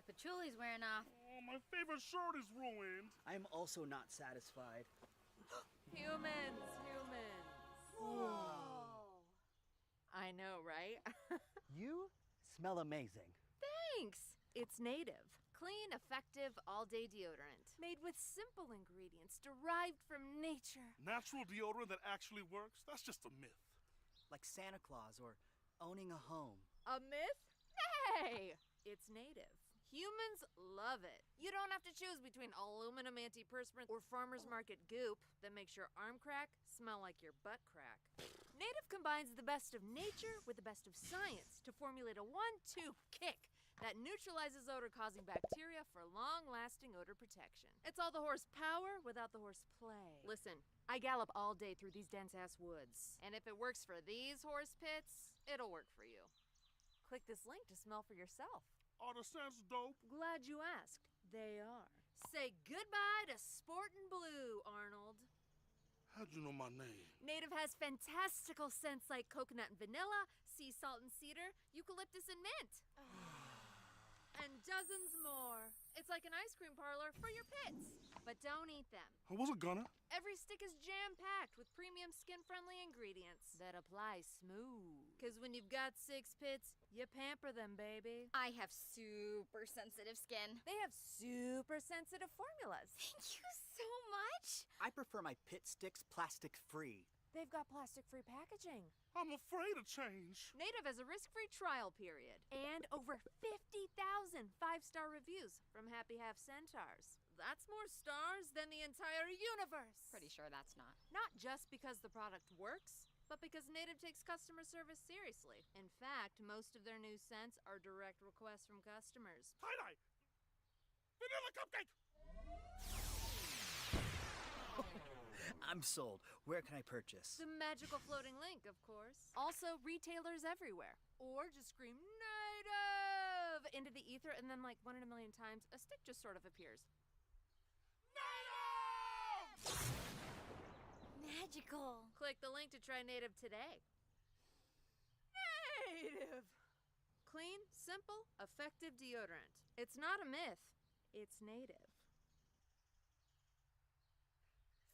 patchouli's wearing off. Oh, my favorite shirt is ruined. I am also not satisfied. Humans. Whoa! I know, right? You smell amazing. Thanks. It's native. Clean, effective, all-day deodorant. Made with simple ingredients derived from nature. Natural deodorant that actually works? That's just a myth. Like Santa Claus or owning a home. A myth? Hey! It's native. Humans love it. You don't have to choose between aluminum antiperspirant or farmer's market goop that makes your arm crack smell like your butt crack. Native combines the best of nature with the best of science to formulate a 1-2 kick that neutralizes odor-causing bacteria for long-lasting odor protection. It's all the horsepower without the horseplay. Listen, I gallop all day through these dense-ass woods. And if it works for these horse pits, it'll work for you. Click this link to smell for yourself. Are the scents dope? Glad you asked. They are. Say goodbye to Sportin' Blue, Arnold. How'd you know my name? Native has fantastical scents like coconut and vanilla, sea salt and cedar, eucalyptus and mint. And dozens more. It's like an ice cream parlor for your pits. But don't eat them. I wasn't gonna. Every stick is jam-packed with premium skin-friendly ingredients that apply smooth. 'Cause when you've got 6 pits, you pamper them, baby. I have super sensitive skin. They have super sensitive formulas. Thank you so much. I prefer my pit sticks plastic-free. They've got plastic-free packaging. I'm afraid of change. Native has a risk-free trial period. And over 50,000 5-star reviews from Happy Half Centaurs. That's more stars than the entire universe. Pretty sure that's not. Not just because the product works, but because Native takes customer service seriously. In fact, most of their new scents are direct requests from customers. Tie-dye! Vanilla cupcake! I'm sold. Where can I purchase? The magical floating link, of course. Also, retailers everywhere. Or just scream Native into the ether, and then like 1 in a million times, a stick just sort of appears. Magical. Click the link to try Native today. Native! Clean, simple, effective deodorant. It's not a myth. It's native.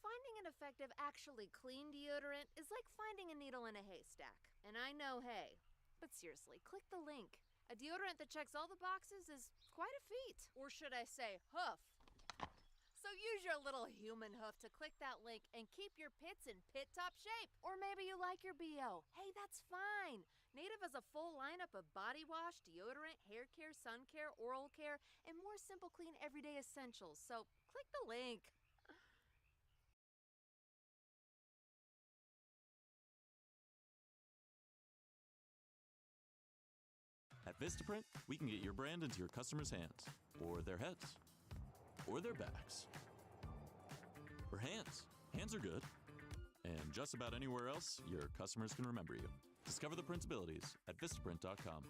Finding an effective, actually clean deodorant is like finding a needle in a haystack. And I know hay. But seriously, click the link. A deodorant that checks all the boxes is quite a feat. Or should I say, hoof. So use your little human hoof to click that link and keep your pits in pit-top shape. Or maybe you like your BO. Hey, that's fine. Native has a full lineup of body wash, deodorant, hair care, sun care, oral care, and more simple, clean, everyday essentials. So click the link. At Vistaprint, we can get your brand into your customers' hands, or their heads, or their backs, or hands. Hands are good. And just about anywhere else your customers can remember you. Discover the printabilities at Vistaprint.com.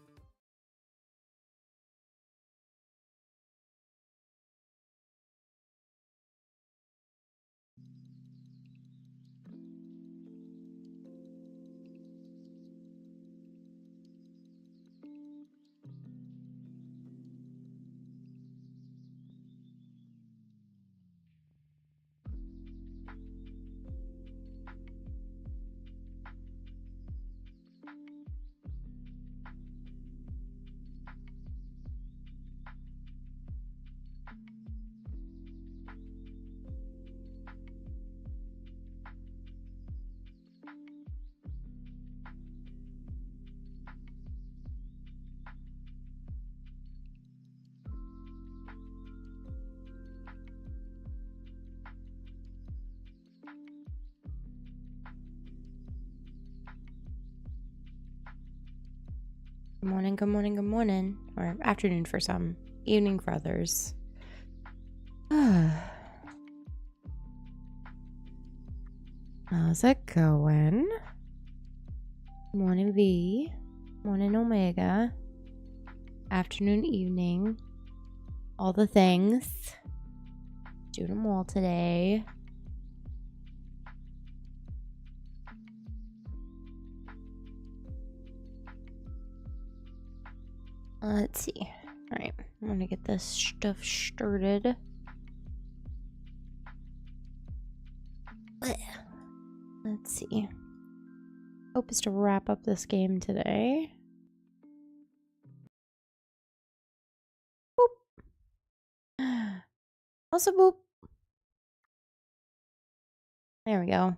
Good morning, good morning, good morning. Or afternoon for some, evening for others. How's it going? Morning V, morning Omega, afternoon, evening, all the things. Doing them all today. Let's see. Alright, I'm gonna get this stuff started. Let's see. Hope is to wrap up this game today. Boop. Also boop. There we go.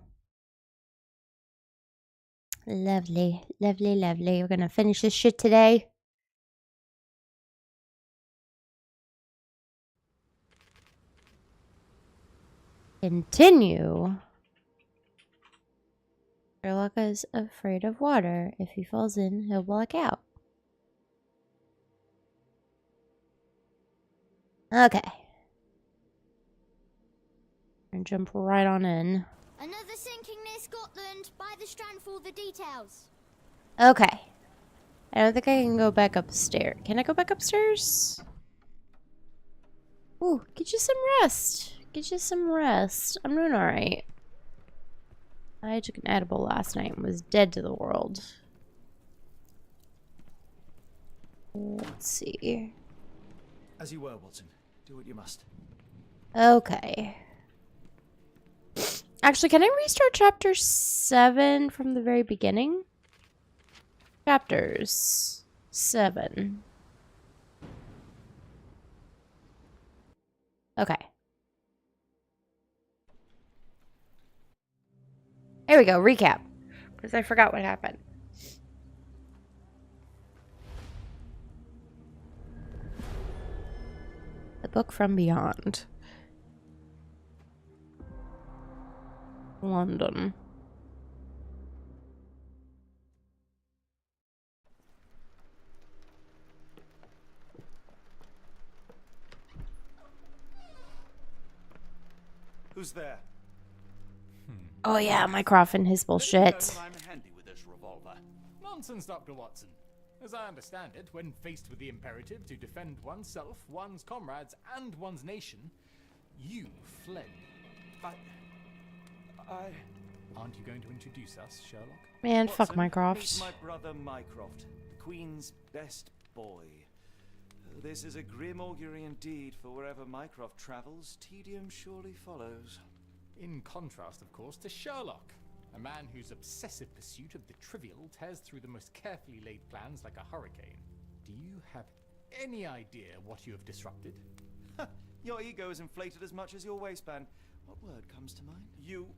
Lovely, lovely, lovely. We're gonna finish this shit today. Continue. Sherlock is afraid of water. If he falls in, he'll black out. Okay. And jump right on in. Another sinking near Scotland. By the Strand for all the details. Okay. I don't think I can go back upstairs. Can I go back upstairs? Ooh, get you some rest. Get you some rest. I'm doing alright. I took an edible last night and was dead to the world. Let's see. As you were, Watson. Do what you must. Okay. Actually, can I restart chapter 7 from the very beginning? Chapters 7. Okay. There we go, recap. Because I forgot what happened. The Book from Beyond. London. Who's there? Oh yeah, Mycroft and his bullshit. I'm handy with this revolver. Nonsense, Dr. Watson. As I understand it, when faced with the imperative to defend oneself, one's comrades, and one's nation, you fled. I... Aren't you going to introduce us, Sherlock? Man, fuck Watson, Mycroft. meet my brother Mycroft, the Queen's best boy. This is a grim augury indeed, for wherever Mycroft travels, tedium surely follows. In contrast, of course, to Sherlock, a man whose obsessive pursuit of the trivial tears through the most carefully laid plans like a hurricane. Do you have any idea what you have disrupted? Your ego is inflated as much as your waistband. What word comes to mind? You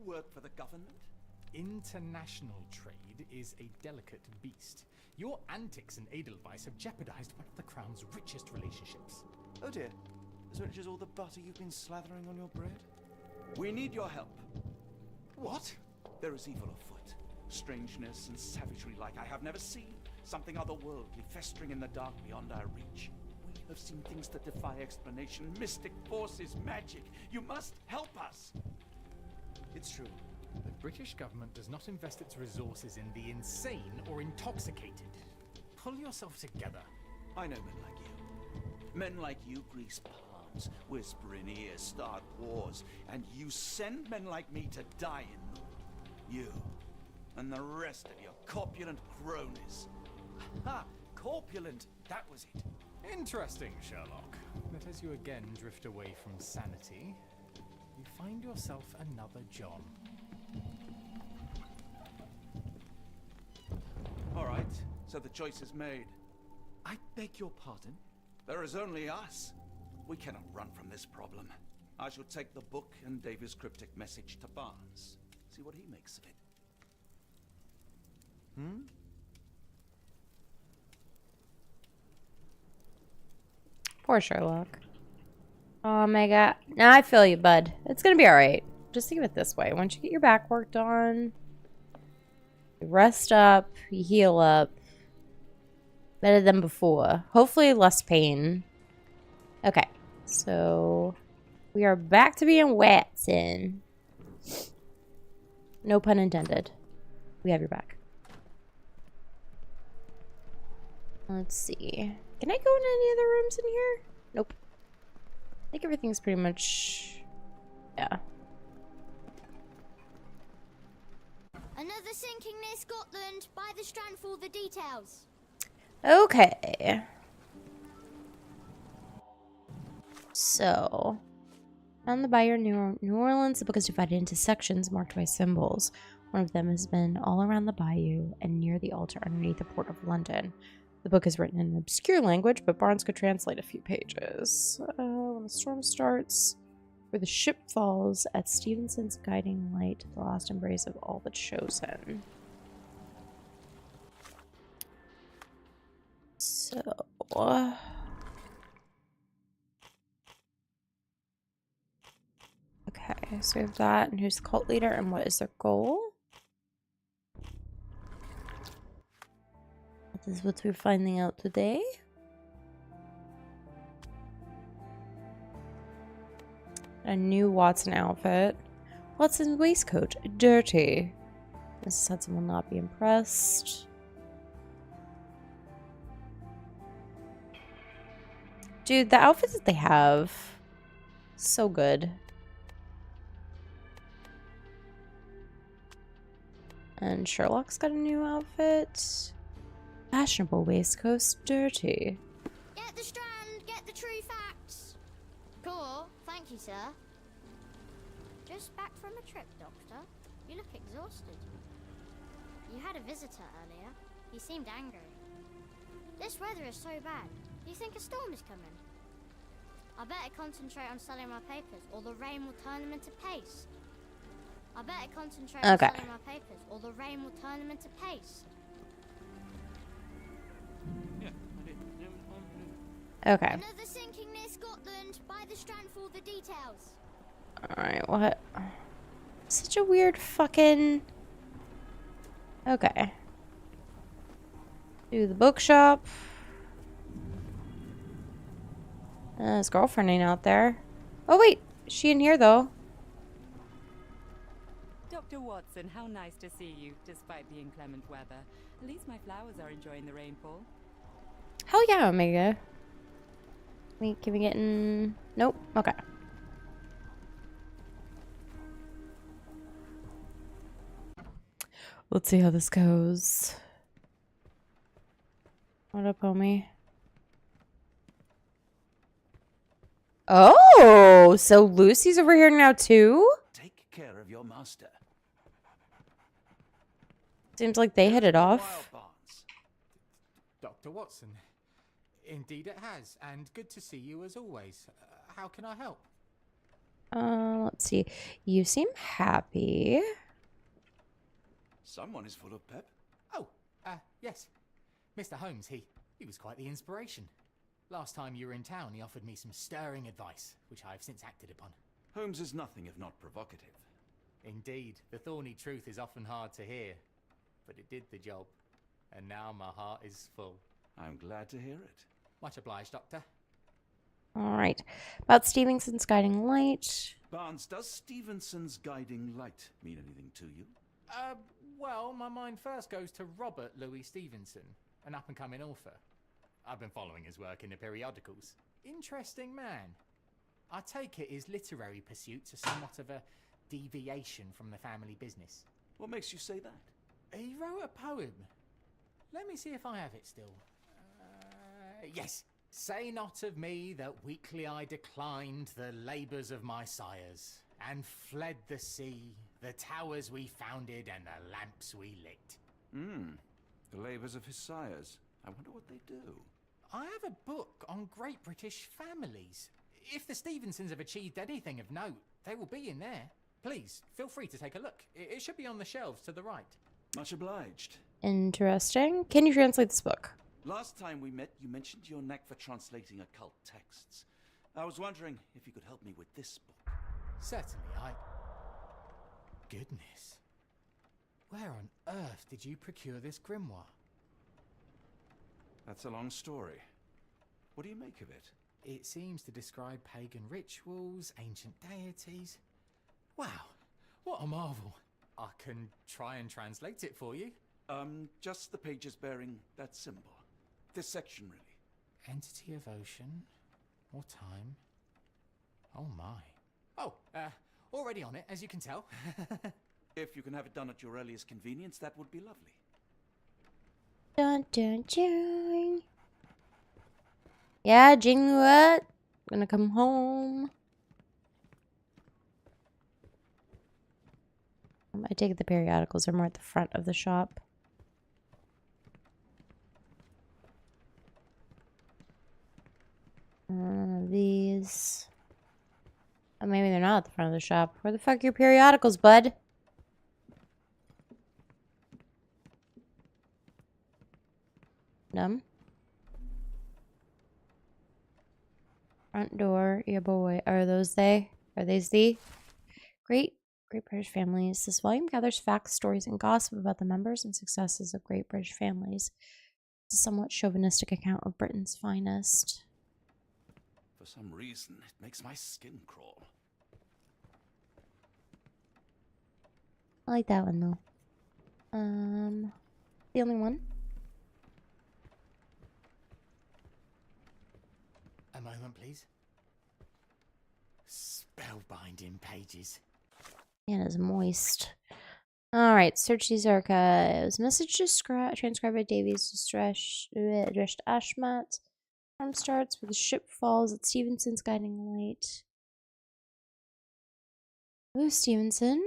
work for the government? International trade is a delicate beast. Your antics and Edelweiss have jeopardized one of the Crown's richest relationships. Oh dear. As rich as all the butter you've been slathering on your bread? We need your help. What? There is evil afoot. Strangeness and savagery like I have never seen. Something otherworldly festering in the dark beyond our reach. We have seen things that defy explanation. Mystic forces, magic. You must help us. It's true. The British government does not invest its resources in the insane or intoxicated. Pull yourself together. I know men like you. Men like you grease palms, whisper in ears, start wars, and you send men like me to die in them. You and the rest of your corpulent cronies. Ha! Corpulent, that was it. Interesting, Sherlock. That as you again drift away from sanity, you find yourself another John. All right, so the choice is made. I beg your pardon? There is only us. We cannot run from this problem. I shall take the book and Davy's cryptic message to Barnes. See what he makes of it. Poor Sherlock. Oh my god. Now I feel you, bud. It's gonna be alright. Just think of it this way. Once you get your back worked on, you rest up, you heal up. Better than before. Hopefully less pain. Okay. So we are back to being Watson. No pun intended. We have your back. Let's see. Can I go in any other rooms in here? Nope. I think everything's pretty much... yeah. Another sinking near Scotland. By the Strand for all the details. Okay. So, on the Bayou New Orleans, the book is divided into sections marked by symbols. One of them has been all around the bayou and near the altar underneath the port of London. The book is written in an obscure language, but Barnes could translate a few pages. When the storm starts, where the ship falls at Stevenson's guiding light, the last embrace of all the chosen. So... okay, so we have that, and who's the cult leader, and what is their goal? This is what we're finding out today. A new Watson outfit. Watson's waistcoat, dirty. Mrs. Hudson will not be impressed. Dude, the outfits that they have, so good. And Sherlock's got a new outfit. Fashionable waistcoat, dirty. Get the strand, get the true facts. Cool, thank you, sir. Just back from a trip, Doctor. You look exhausted. You had a visitor earlier. He seemed angry. This weather is so bad. Do you think a storm is coming? I better concentrate on selling my papers, or the rain will turn them into paste. I better concentrate on selling my papers, or the rain will turn them into paste. Okay. Another sinking near Scotland. By the strand for the details. Alright, what? Such a weird fucking... okay. Do the bookshop. His girlfriend ain't out there. Oh wait, is she in here though? Dr. Watson, how nice to see you, despite the inclement weather. At least my flowers are enjoying the rainfall. Hell yeah, Omega. Wait, can we get in? Nope. Okay. Let's see how this goes. What up, homie? Oh, so Lucy's over here now too? Take care of your master. Seems like they hit it off. Dr. Watson. Indeed it has, and good to see you as always. How can I help? Let's see. You seem happy. Someone is full of pep. Oh, yes. Mr. Holmes, he was quite the inspiration. Last time you were in town, he offered me some stirring advice, which I have since acted upon. Holmes is nothing if not provocative. Indeed, the thorny truth is often hard to hear, but it did the job, and now my heart is full. I'm glad to hear it. Much obliged, Doctor. All right. About Stevenson's guiding light. Barnes, does Stevenson's guiding light mean anything to you? Well, my mind first goes to Robert Louis Stevenson, an up-and-coming author. I've been following his work in the periodicals. Interesting man. I take it his literary pursuits are somewhat of a deviation from the family business. What makes you say that? He wrote a poem. Let me see if I have it still. Yes. Say not of me that weakly I declined the labours of my sires, and fled the sea, the towers we founded, and the lamps we lit. The labours of his sires. I wonder what they do. I have a book on great British families. If the Stevensons have achieved anything of note, they will be in there. Please, feel free to take a look. It should be on the shelves to the right. Much obliged. Interesting. Can you translate this book? Last time we met, you mentioned your knack for translating occult texts. I was wondering if you could help me with this book. Certainly, Goodness. Where on earth did you procure this grimoire? That's a long story. What do you make of it? It seems to describe pagan rituals, ancient deities. Wow, what a marvel. I can try and translate it for you. Just the pages bearing that symbol. This section, really. Entity of ocean or time. Oh my. Oh, already on it, as you can tell. If you can have it done at your earliest convenience, that would be lovely. Dun dun dun. Yeah, Jingluat. gonna come home. I take it the periodicals are more at the front of the shop. These. Oh, maybe they're not at the front of the shop. Where the fuck are your periodicals, bud? Dumb. Front door, yeah boy. Are those they? Are these the? Great British families. This volume gathers facts, stories, and gossip about the members and successes of Great British families. It's a somewhat chauvinistic account of Britain's finest. For some reason, it makes my skin crawl. I like that one though. The only one. A moment, please. Spellbinding pages. Anna's moist. Alright, search these archives. Message transcribed by Davies addressed Ashmat. Storm starts where the ship falls at Stevenson's guiding light. Oh, Stevenson.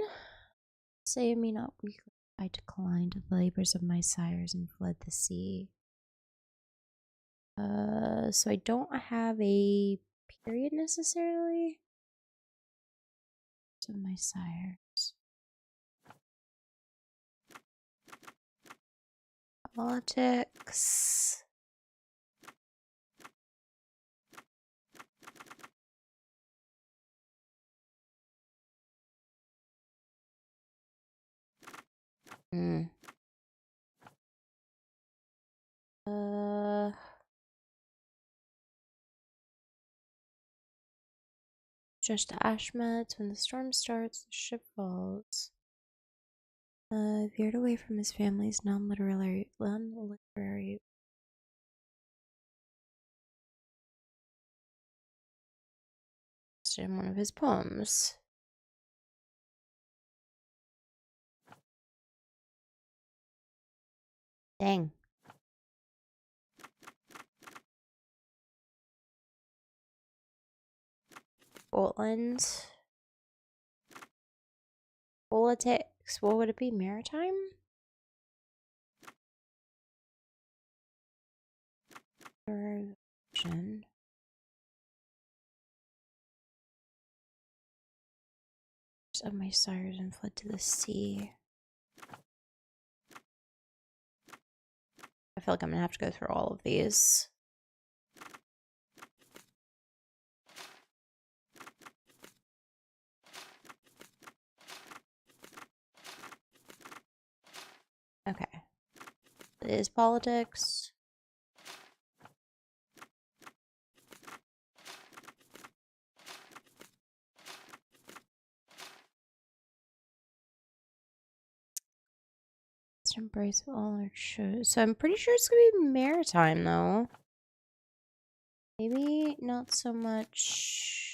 Say me not weakly. I declined the labors of my sires and fled the sea. So I don't have a period necessarily. Of my sires. Politics. Just Ashmet. When the storm starts, the ship falls. Veered away from his family's non-literary in one of his poems. Dang. Scotland. Politics. What would it be? Maritime? Ocean. Of my sires and fled to the sea. I feel like I'm gonna have to go through all of these. Okay. It is politics. Let's embrace all our shows. So I'm pretty sure it's gonna be maritime though. Maybe not so much.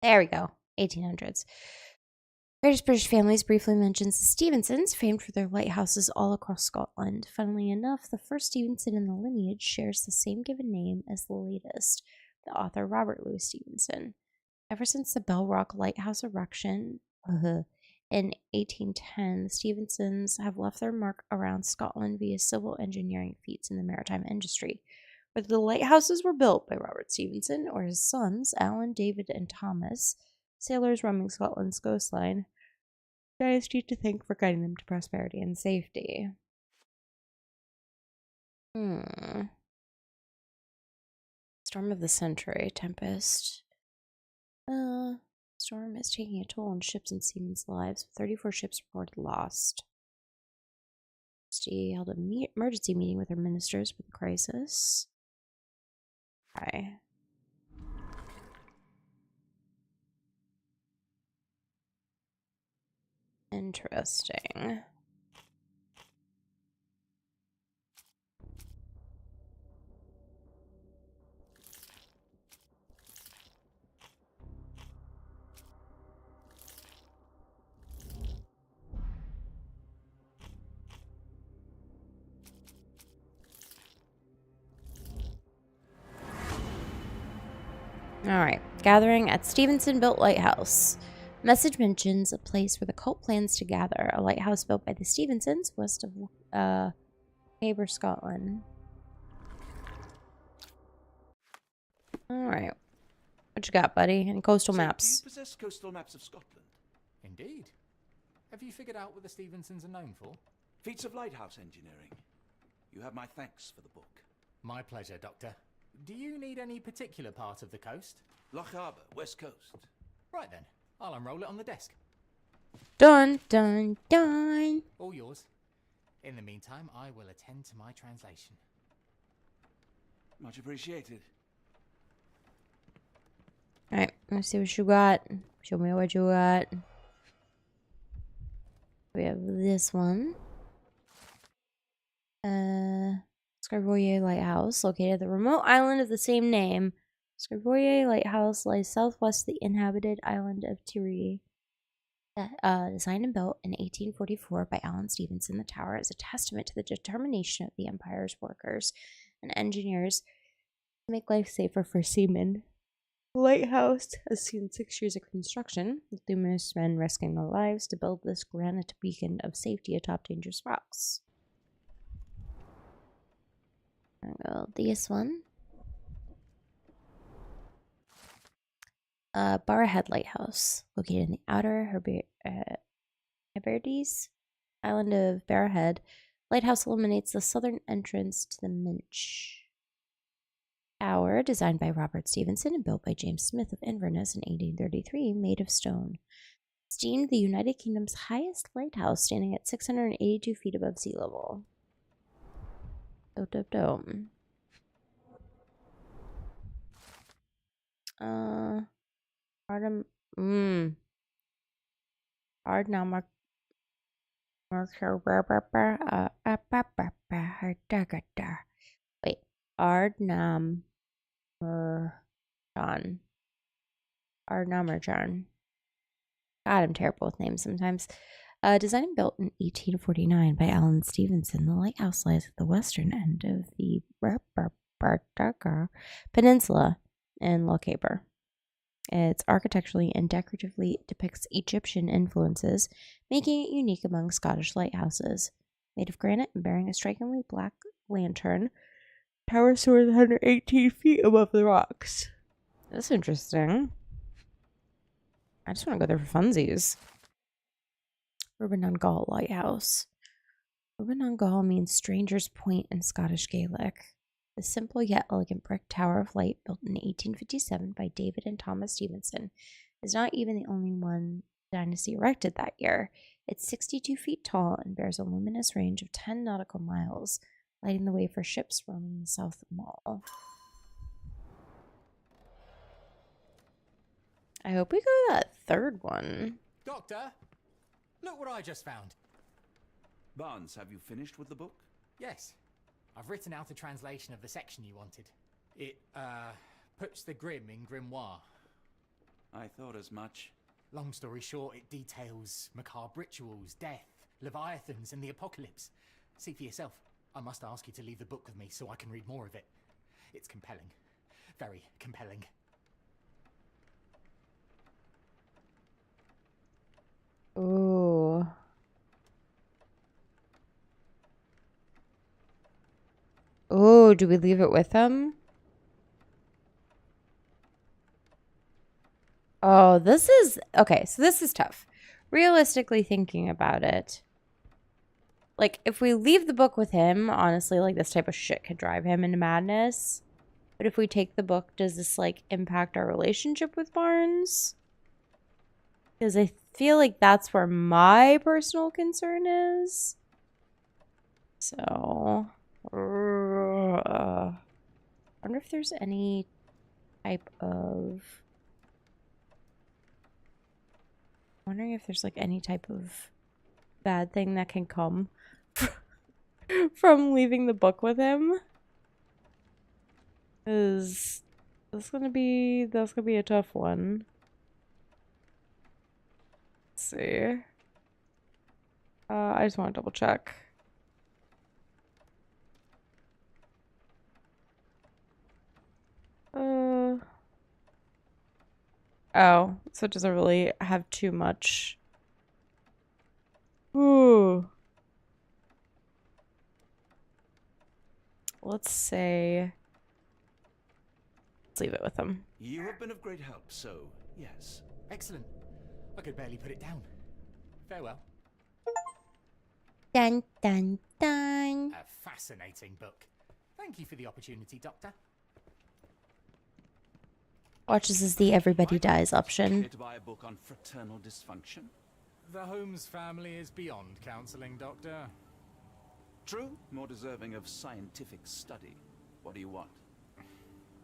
There we go. 1800s. Greatest British Families briefly mentions the Stevensons, famed for their lighthouses all across Scotland. Funnily enough, the first Stevenson in the lineage shares the same given name as the latest, the author Robert Louis Stevenson. Ever since the Bell Rock Lighthouse erection in 1810, the Stevensons have left their mark around Scotland via civil engineering feats in the maritime industry. Whether the lighthouses were built by Robert Stevenson or his sons, Alan, David, and Thomas, sailors roaming Scotland's coastline, dynasty to thank for guiding them to prosperity and safety. Storm of the Century, Tempest. Storm is taking a toll on ships and seamen's lives, with 34 ships reported lost. She held an emergency meeting with her ministers for the crisis. Okay. Interesting. Alright. Gathering at Stevenson built lighthouse. Message mentions a place where the cult plans to gather. A lighthouse built by the Stevensons west of Caber, Scotland. Alright. What you got, buddy? Any coastal So, maps? do you possess coastal maps of Scotland? Indeed. Have you figured out what the Stevensons are known for? Feats of lighthouse engineering. You have my thanks for the book. My pleasure, Doctor. Do you need any particular part of the coast? Loch Harbour, West Coast. Right then, I'll unroll it on the desk. Dun, dun, dun. All yours. In the meantime, I will attend to my translation. Much appreciated. Alright, let's see what you got. Show me what you got. We have this one. Scrivoyer Lighthouse, located at the remote island of the same name. Scrivoyer Lighthouse lies southwest of the inhabited island of Tiree. Designed and built in 1844 by Alan Stevenson, the tower is a testament to the determination of the Empire's workers and engineers to make life safer for seamen. The lighthouse has seen 6 years of construction, with numerous men risking their lives to build this granite beacon of safety atop dangerous rocks. I'll go this one. Barrowhead Lighthouse, located in the outer Hebrides island of Barrowhead. Lighthouse illuminates the southern entrance to the Minch Tower, designed by Robert Stevenson and built by James Smith of Inverness in 1833, made of stone. It's deemed the United Kingdom's highest lighthouse, standing at 682 feet above sea level. Dome. Wait, Ardnamurchan. God, I'm terrible with names sometimes. Designed and built in 1849 by Alan Stevenson, the lighthouse lies at the western end of the Peninsula in Loch Harbour. It's architecturally and decoratively depicts Egyptian influences, making it unique among Scottish lighthouses. Made of granite and bearing a strikingly black lantern, tower soars 118 feet above the rocks. That's interesting. I just want to go there for funsies. Rubennongall Lighthouse. Rubennongall means Stranger's Point in Scottish Gaelic. The simple yet elegant brick tower of light, built in 1857 by David and Thomas Stevenson, is not even the only one the dynasty erected that year. It's 62 feet tall and bears a luminous range of 10 nautical miles, lighting the way for ships roaming the South Mall. I hope we go to that third one. Doctor, look what I just found. Barnes, have you finished with the book? Yes. I've written out a translation of the section you wanted. It, puts the grim in grimoire. I thought as much. Long story short, it details macabre rituals, death, leviathans, and the apocalypse. See for yourself. I must ask you to leave the book with me so I can read more of it. It's compelling. Very compelling. Ooh. Oh, do we leave it with him? Oh, this is... Okay, so this is tough. Realistically thinking about it, like, if we leave the book with him, honestly, like, this type of shit could drive him into madness. But if we take the book, does this, like, impact our relationship with Barnes? Because I feel like that's where my personal concern is. So... I wonder if there's any type of... wondering if there's, like, any type of bad thing that can come from leaving the book with him. Because that's gonna be a tough one. Let's see. I just want to double check. Oh, so it doesn't really have too much. Ooh. Let's say... Let's leave it with him. You have been of great help, so yes. Excellent. I could barely put it down. Farewell. Dun, dun, dun. A fascinating book. Thank you for the opportunity, Doctor. Watches as the everybody dies option. Here to buy a book on fraternal dysfunction? The Holmes family is beyond counseling, Doctor. True, more deserving of scientific study. What do you want?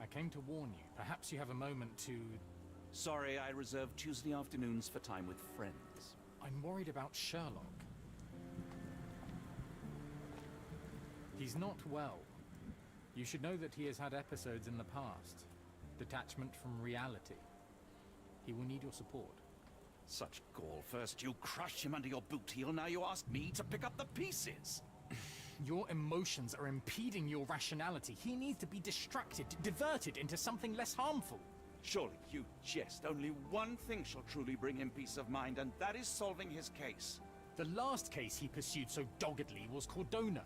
I came to warn you. Perhaps you have a moment to... Sorry, I reserve Tuesday afternoons for time with friends. I'm worried about Sherlock. He's not well. You should know that he has had episodes in the past. Detachment from reality. He will need your support. Such gall. First you crush him under your boot heel, now you ask me to pick up the pieces. Your emotions are impeding your rationality. He needs to be distracted, diverted into something less harmful. Surely you jest. Only one thing shall truly bring him peace of mind, and that is solving his case. The last case he pursued so doggedly was Cordona.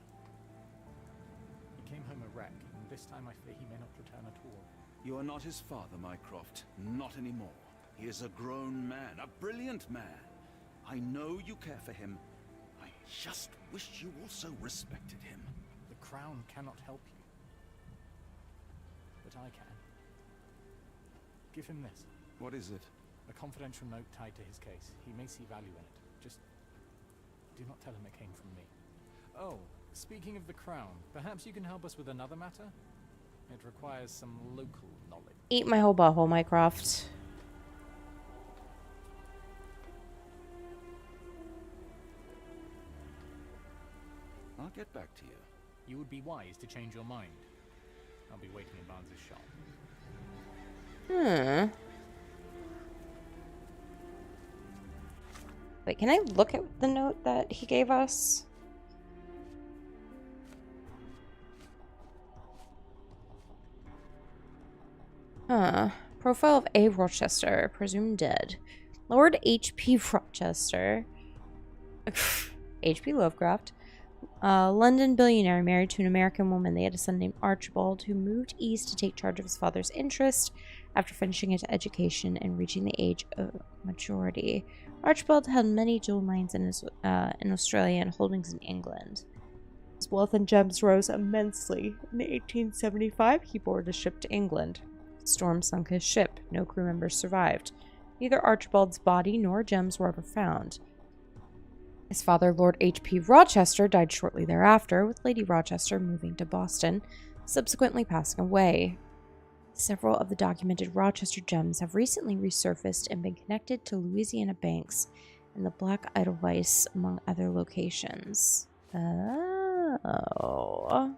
He came home a wreck, and this time I fear he may not return at all. You are not his father, Mycroft. Not anymore. He is a grown man, a brilliant man. I know you care for him. I just wish you also respected him. The Crown cannot help you. But I can. Give him this. What is it? A confidential note tied to his case. He may see value in it. Just do not tell him it came from me. Oh, speaking of the Crown, perhaps you can help us with another matter? It requires some local knowledge. Eat my whole butthole, Mycroft. I'll get back to you. You would be wise to change your mind. I'll be waiting in Barnes' shop. Wait, can I look at the note that he gave us? Profile of A. Rochester, presumed dead. Lord H.P. Rochester. H.P. Lovecraft. London billionaire married to an American woman. They had a son named Archibald who moved east to take charge of his father's interest after finishing his education and reaching the age of majority. Archibald held many jewel mines in Australia and holdings in England. His wealth and gems rose immensely. In 1875, he boarded a ship to England. The storm sunk his ship. No crew members survived. Neither Archibald's body nor gems were ever found. His father, Lord H.P. Rochester, died shortly thereafter, with Lady Rochester moving to Boston, subsequently passing away. Several of the documented Rochester gems have recently resurfaced and been connected to Louisiana banks and the Black Edelweiss, among other locations. Oh.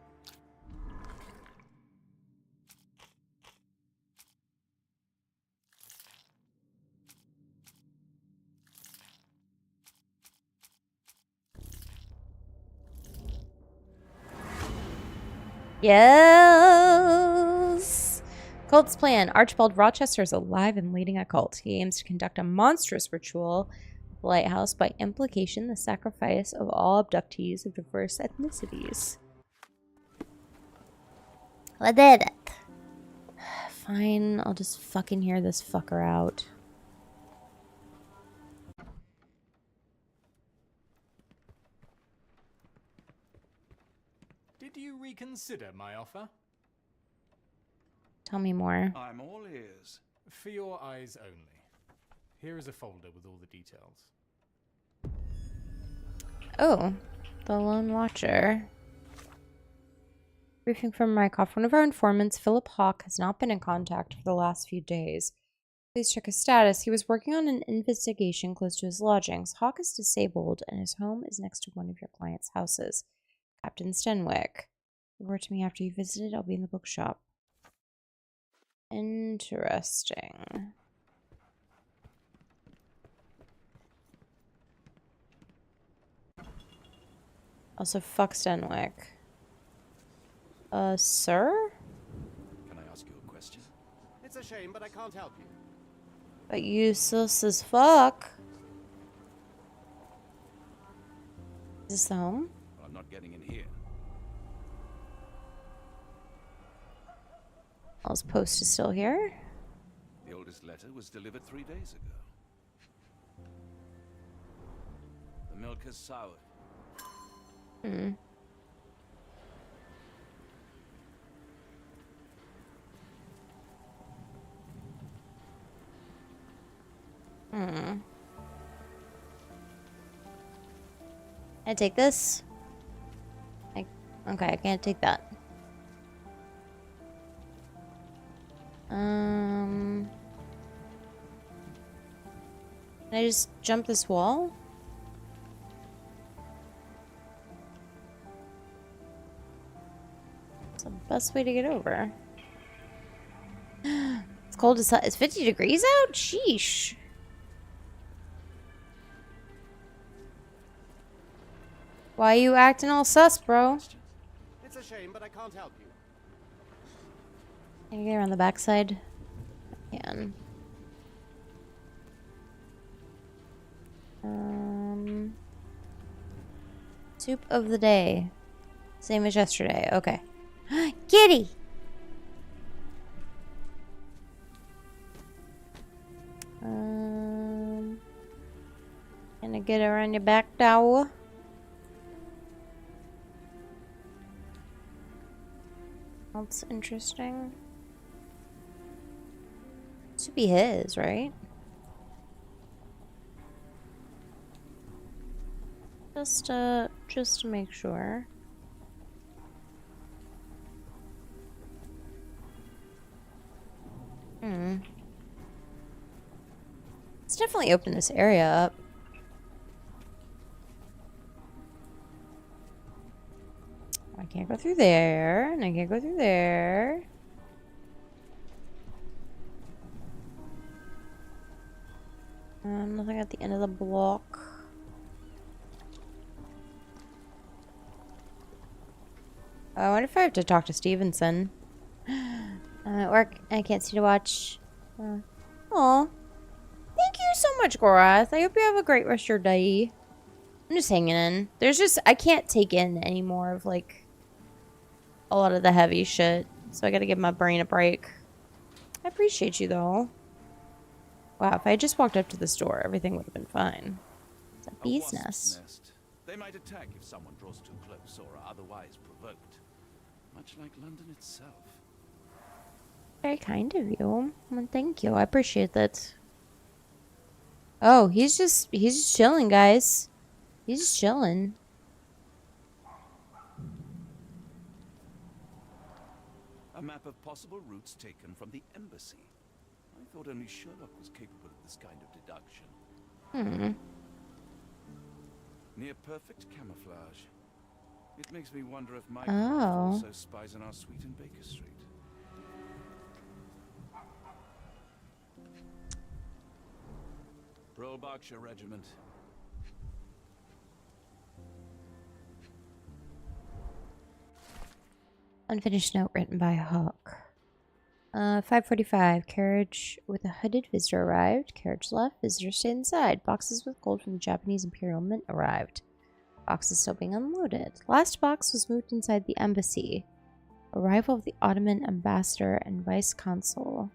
Yes! Cult's plan. Archibald Rochester is alive and leading a cult. He aims to conduct a monstrous ritual at the lighthouse, by implication the sacrifice of all abductees of diverse ethnicities. I did it. Fine, I'll just fucking hear this fucker out. Did you reconsider my offer? Tell me more. I'm all ears. For your eyes only. Here is a folder with all the details. Oh, the Lone Watcher. Briefing from Rykoff. One of our informants, Philip Hawke, has not been in contact for the last few days. Please check his status. He was working on an investigation close to his lodgings. Hawke is disabled, and his home is next to one of your client's houses. Captain Stenwick. Report to me after you visited. I'll be in the bookshop. Interesting. Also, fuck Stenwick. Sir? Can I ask you a question? It's a shame, but I can't help you. But useless as fuck. Is this the home? Well, I'm not getting in here. His post is still here. The oldest letter was delivered 3 days ago. The milk has soured. Hmm. Hmm. I take this? Okay, I can't take that. Can I just jump this wall? It's the best way to get over. It's cold as hell. It's 50 degrees out? Sheesh. Why you acting all sus, bro? It's a shame, but I can't help you. Can I get around the backside? I can. Soup of the day. Same as yesterday. Okay. Kitty! Can I get around your back door? That's interesting. This should be his, right? Just to make sure. Let's definitely open this area up. I can't go through there, and I can't go through there. Nothing at the end of the block. I wonder if I have to talk to Stevenson. I'm at work. I can't see to watch. Aw. Thank you so much, Gorath. I hope you have a great rest of your day. I'm just hanging in. I can't take in any more of, like, a lot of the heavy shit. So I gotta give my brain a break. I appreciate you, though. Wow, if I had just walked up to this door, everything would have been fine. It's a bee's nest. They might attack if someone draws too close or are otherwise provoked. Much like London itself. Very kind of you. Well, thank you. I appreciate that. Oh, he's just chilling, guys. He's just chilling. A map of possible routes taken from the embassy. I thought only Sherlock was capable of this kind of deduction. Near perfect camouflage. It makes me wonder if Mike also spies on our suite in Baker Street. Royal Berkshire Regiment. Unfinished note written by Hawk. 5:45. Carriage with a hooded visitor arrived. Carriage left. Visitor stayed inside. Boxes with gold from the Japanese Imperial Mint arrived. Boxes still being unloaded. Last box was moved inside the embassy. Arrival of the Ottoman ambassador and vice consul.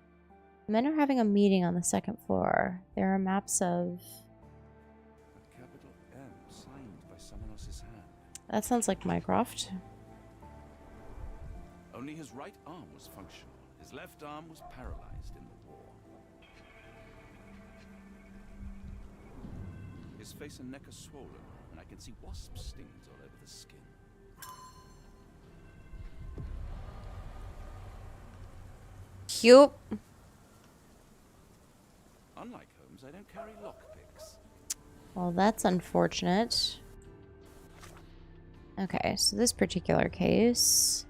The men are having a meeting on the second floor. There are maps of... A capital M signed by someone else's hand. That sounds like Mycroft. Only his right arm was functional. His left arm was paralyzed in the war. His face and neck are swollen, and I can see wasp stings all over the skin. Cute. Unlike Holmes, I don't carry lockpicks. Well, that's unfortunate. Okay, so this particular case...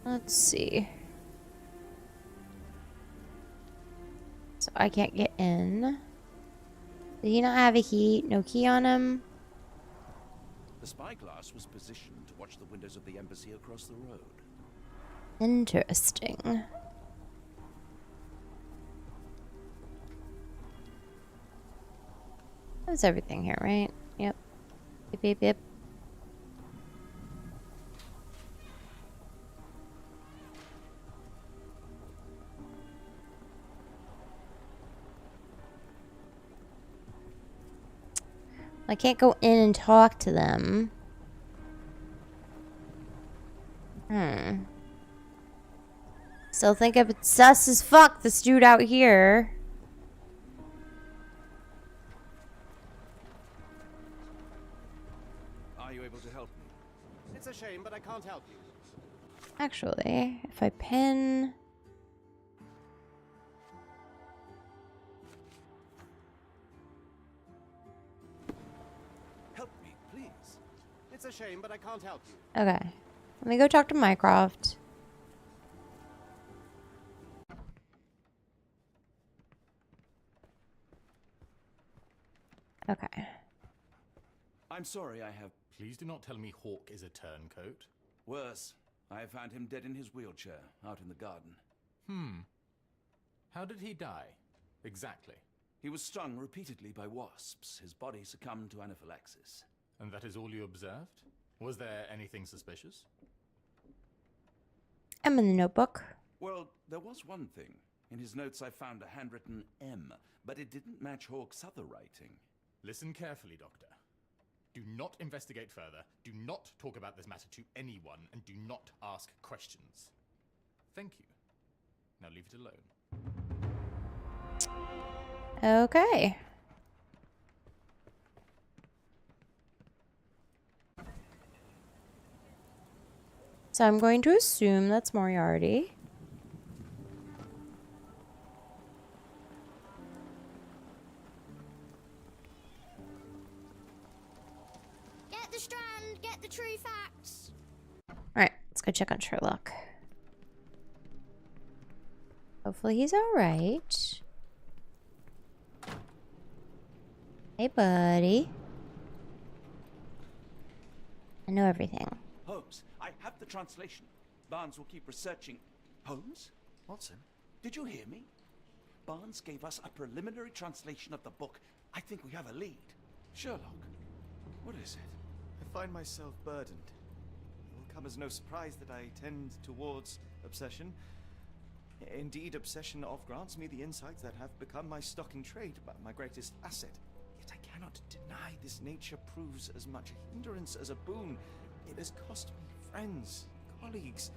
Let's see. So I can't get in. Did he not have a key? No key on him? The spyglass was positioned to watch the windows of the embassy across the road. Interesting. That was everything here, right? Yep. Yep, yep, yep. I can't go in and talk to them. Still think it's sus as fuck, this dude out here. Are you able to help me? It's a shame, but I can't help you. Actually, if I pin... Help me, please. It's a shame, but I can't help you. Okay. Let me go talk to Mycroft. Okay. I'm sorry, I have... Please do not tell me Hawk is a turncoat. Worse. I have found him dead in his wheelchair, out in the garden. How did he die? Exactly. He was stung repeatedly by wasps. His body succumbed to anaphylaxis. And that is all you observed? Was there anything suspicious? I'm in the notebook. Well, there was one thing. In his notes I found a handwritten M, but it didn't match Hawk's other writing. Listen carefully, Doctor. Do not investigate further, do not talk about this matter to anyone, and do not ask questions. Thank you. Now leave it alone. Okay. So I'm going to assume that's Moriarty. Get the strand, get the true facts. Alright, let's go check on Sherlock. Hopefully he's alright. Hey, buddy. I know everything. Holmes, I have the translation. Barnes will keep researching. Holmes? Watson? Did you hear me? Barnes gave us a preliminary translation of the book. I think we have a lead. Sherlock, what is it? I find myself burdened. It will come as no surprise that I tend towards obsession. Indeed, obsession oft grants me the insights that have become my stock in trade, but my greatest asset. Yet I cannot deny this nature proves as much a hindrance as a boon. It has cost me friends, colleagues,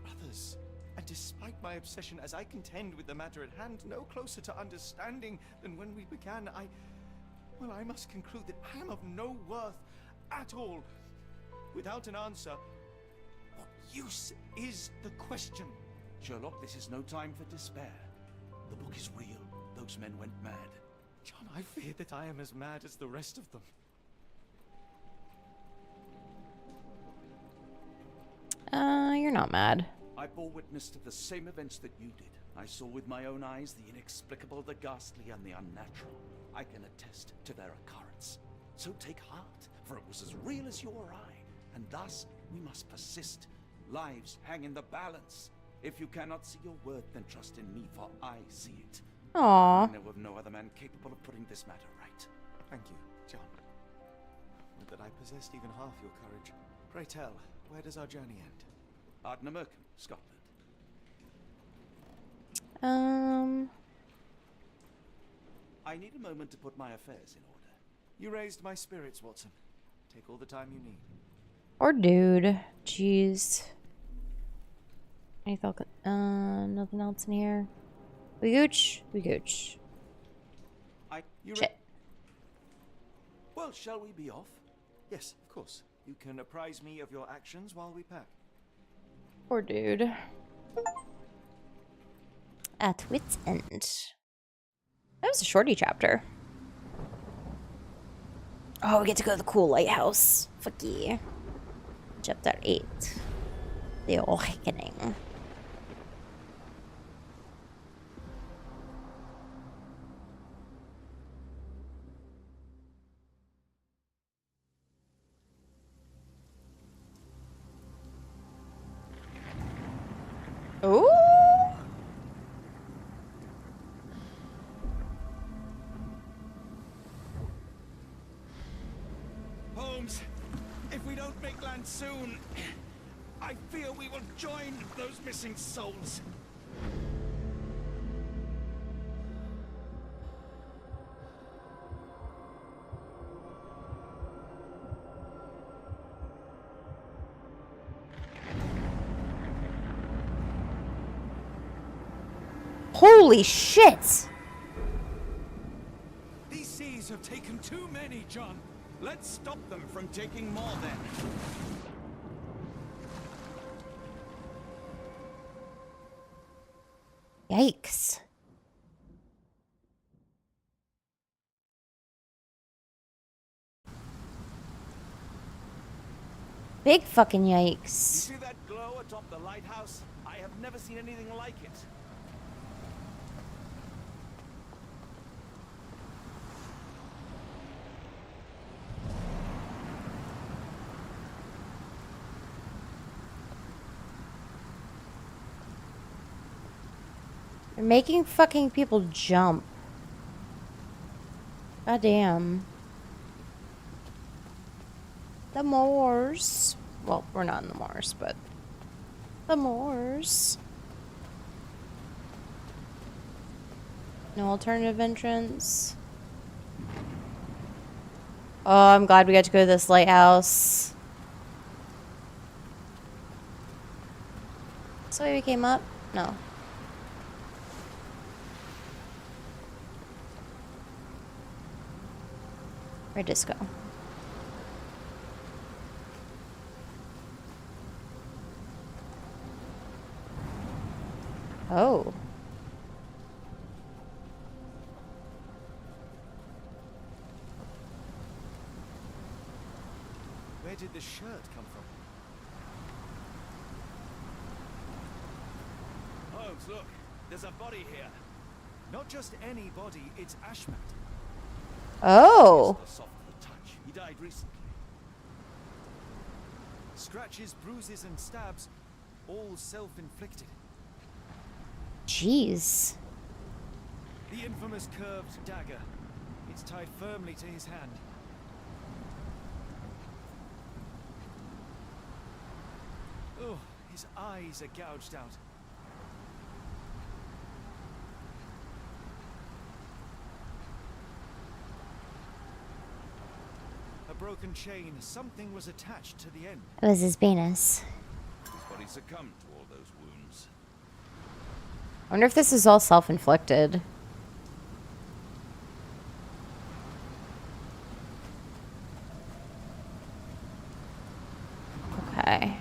brothers. And despite my obsession as I contend with the matter at hand, no closer to understanding than when we began, I must conclude that I am of no worth at all. Without an answer, what use is the question? Sherlock, this is no time for despair. The book is real. Those men went mad. John, I fear that I am as mad as the rest of them. You're not mad. I bore witness to the same events that you did. I saw with my own eyes the inexplicable, the ghastly, and the unnatural. I can attest to their occurrence. So take heart, for it was as real as you or I, and thus we must persist. Lives hang in the balance. If you cannot see your worth, then trust in me, for I see it. Aww. I know of no other man capable of putting this matter right. Thank you, John. Would that I possessed even half your courage. Pray tell, where does our journey end? Ardnamurchan, Scotland. I need a moment to put my affairs in order. You raised my spirits, Watson. Take all the time you need. Or dude. Jeez. Nothing else in here. We gooch. We gooch. Shit. Well, shall we be off? Yes, of course. You can apprise me of your actions while we pack. Poor dude. At wit's end. That was a shorty chapter. Oh, we get to go to the cool lighthouse. Fuck yeah. Chapter 8. The Awakening. Holmes. If we don't make land soon, I fear we will join those missing souls. Holy shit! These seas have taken too many, John. Let's stop them from taking more then. Yikes. Big fucking yikes. You see that glow atop the lighthouse? I have never seen anything like it. They're making fucking people jump. Goddamn. The Moors. Well, we're not in the Moors, but the Moors. No alternative entrance. Oh, I'm glad we got to go to this lighthouse. That's why we came up? No. Iriska. Oh. Where did the shirt come from? Holmes, look. There's a body here. Not just any body, it's Ashmat. Oh. Soft to the touch. He died recently. Scratches, bruises, and stabs, all self-inflicted. Jeez. The infamous curved dagger. It's tied firmly to his hand. Oh, his eyes are gouged out. A broken chain. Something was attached to the end. It was his penis. His body succumbed to all those wounds. I wonder if this is all self-inflicted. Okay.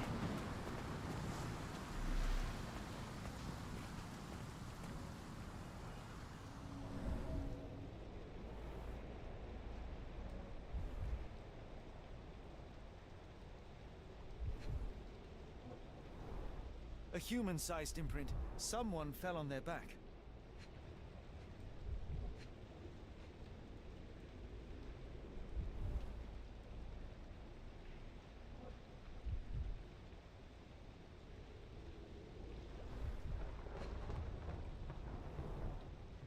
A human-sized imprint. Someone fell on their back.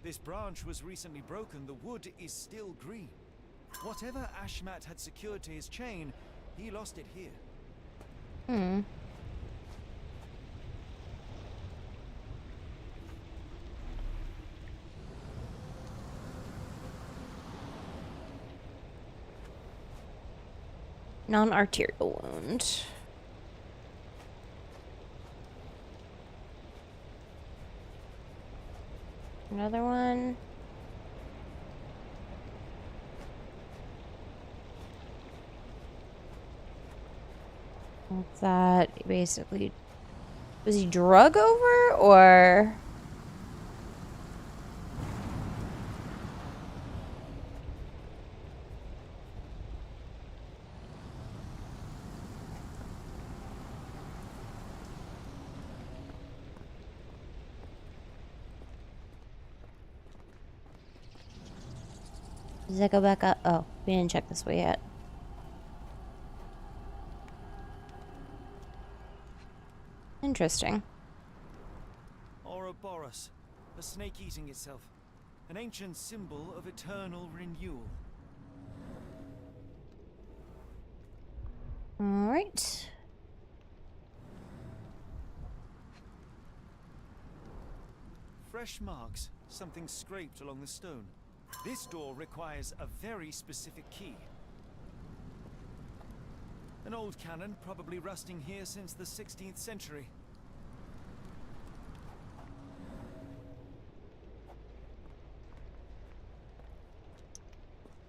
This branch was recently broken. The wood is still green. Whatever Ashmat had secured to his chain, he lost it here. Hmm. Non-arterial wound. Another one. What's that? Basically, was he drug over or? Does that go back up? Oh, we didn't check this way yet. Interesting. Ouroboros, a snake eating itself. An ancient symbol of eternal renewal. right. Fresh marks, something scraped along the stone. This door requires a very specific key. An old cannon, probably rusting here since the 16th century.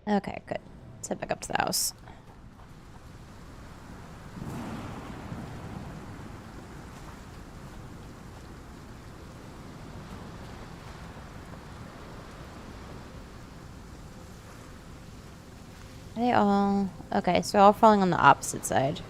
Okay, good. Let's head back up to the house. Are they all... Okay, so all falling on the opposite side.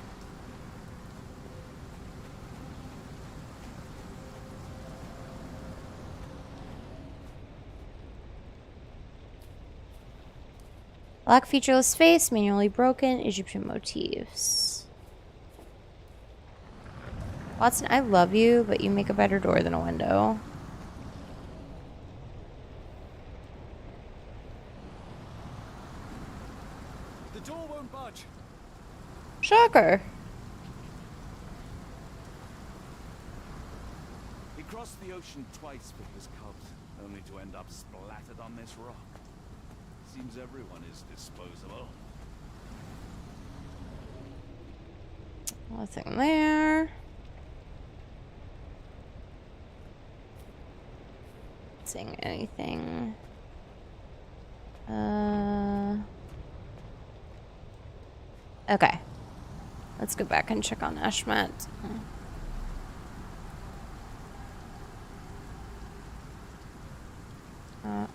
Black featureless face, manually broken, Egyptian motifs. Watson, I love you, but you make a better door than a window. The door won't budge. Shocker. He crossed the ocean twice with his cubs, only to end up splattered on this rock. Seems everyone is disposable. Nothing there. Not seeing anything. Okay. Let's go back and check on Ashmat.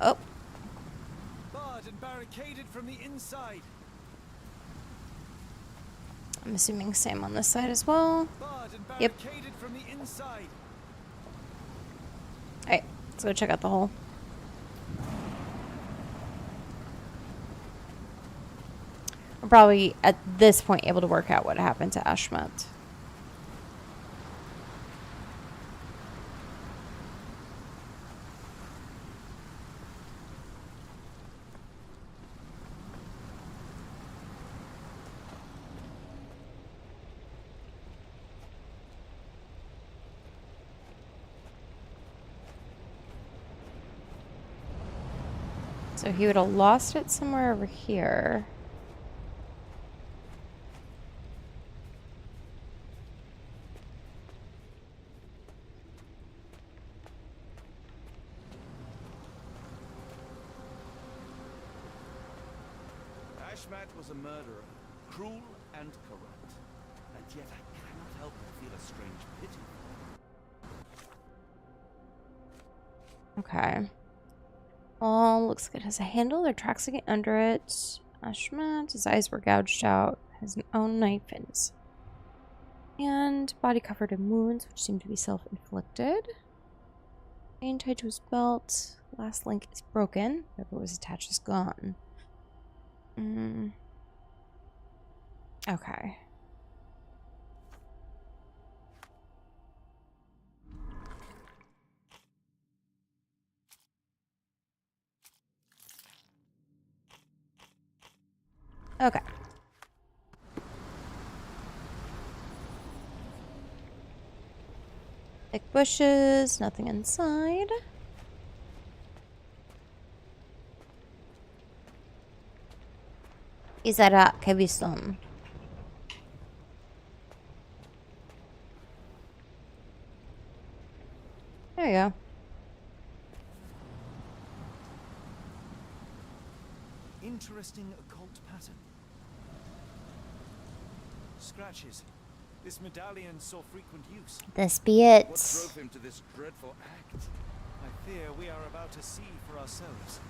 Oh. Barred and barricaded from the inside. I'm assuming same on this side as well. Barred and Yep. barricaded from the inside. Alright, let's go check out the hole. We're probably, at this point, able to work out what happened to Ashmat. So he would have lost it somewhere over here. Ashmat was a murderer, cruel and corrupt. And yet I cannot help but feel a strange pity for him. Okay. Oh, looks like it has a handle. There are tracks again under it. Ashmat, his eyes were gouged out. Has an own knife in his hand. Body covered in wounds, which seem to be self-inflicted. Chain tied to his belt. Last link is broken. Whatever was attached is gone. Okay. Okay. Thick bushes, nothing inside. Izara Kebison. There you go. Interesting occult pattern. Scratches. This medallion saw frequent use. This be it. What drove him to this dreadful act? I fear we are about to see for ourselves.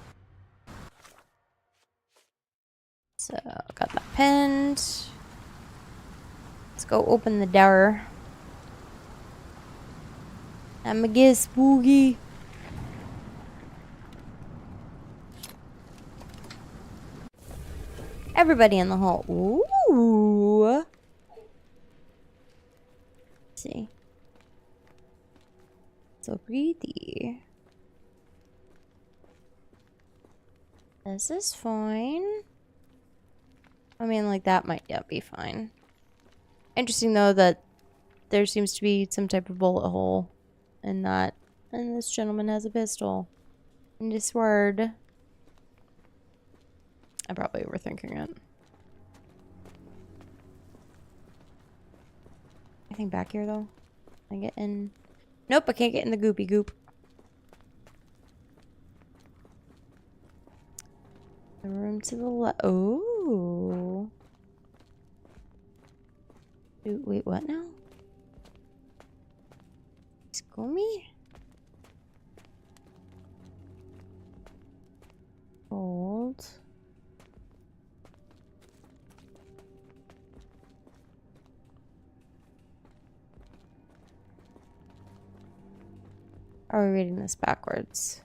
So, got that pinned. Let's go open the door. I'ma get spooky. Everybody in the hall. Ooh. Let's see. So pretty. This is fine. I mean, like, that might not be fine. Interesting though that there seems to be some type of bullet hole in that. And this gentleman has a pistol. And a sword. I'm probably overthinking it. Anything back here though? Can I get in? Nope, I can't get in the goopy goop. The room to the left. Oh. Wait, what now? School me? Hold. Are we reading this backwards?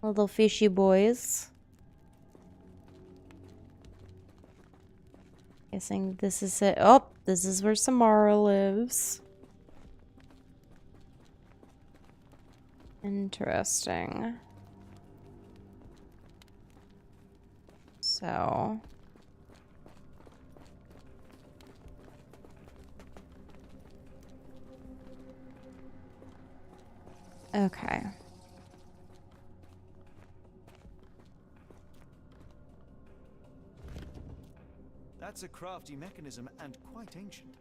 Little fishy boys. Guessing this is it. Oh, this is where Samara lives. Interesting. So. Okay. That's a crafty mechanism and quite ancient.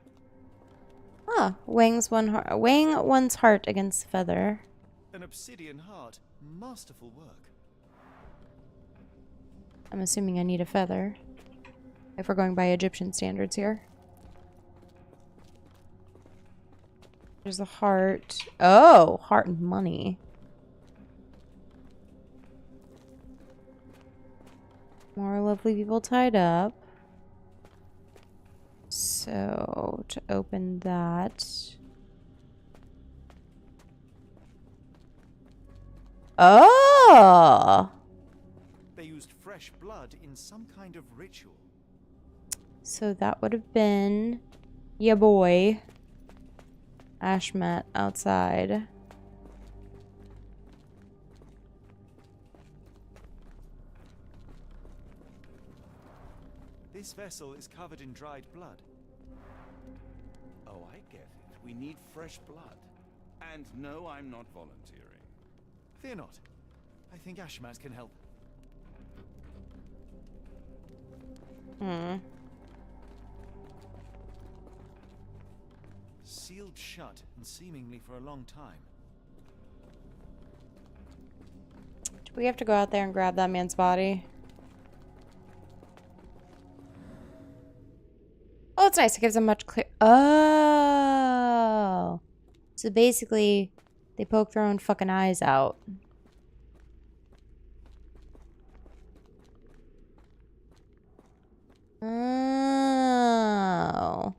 Ah, wing one's heart against feather. An obsidian heart. Masterful work. I'm assuming I need a feather. If we're going by Egyptian standards here. There's a heart. Oh, heart and money. More lovely people tied up. So, to open that. Oh! They used fresh blood in some kind of ritual. So that would have been ya boy. Ashmat outside. This vessel is covered in dried blood. Oh, I get it. We need fresh blood. And no, I'm not volunteering. Fear not. I think Ashmat can help. Sealed shut and seemingly for a long time. Do we have to go out there and grab that man's body? Oh, it's nice. It gives them much clear. Oh. So basically, they poke their own fucking eyes out. Oh.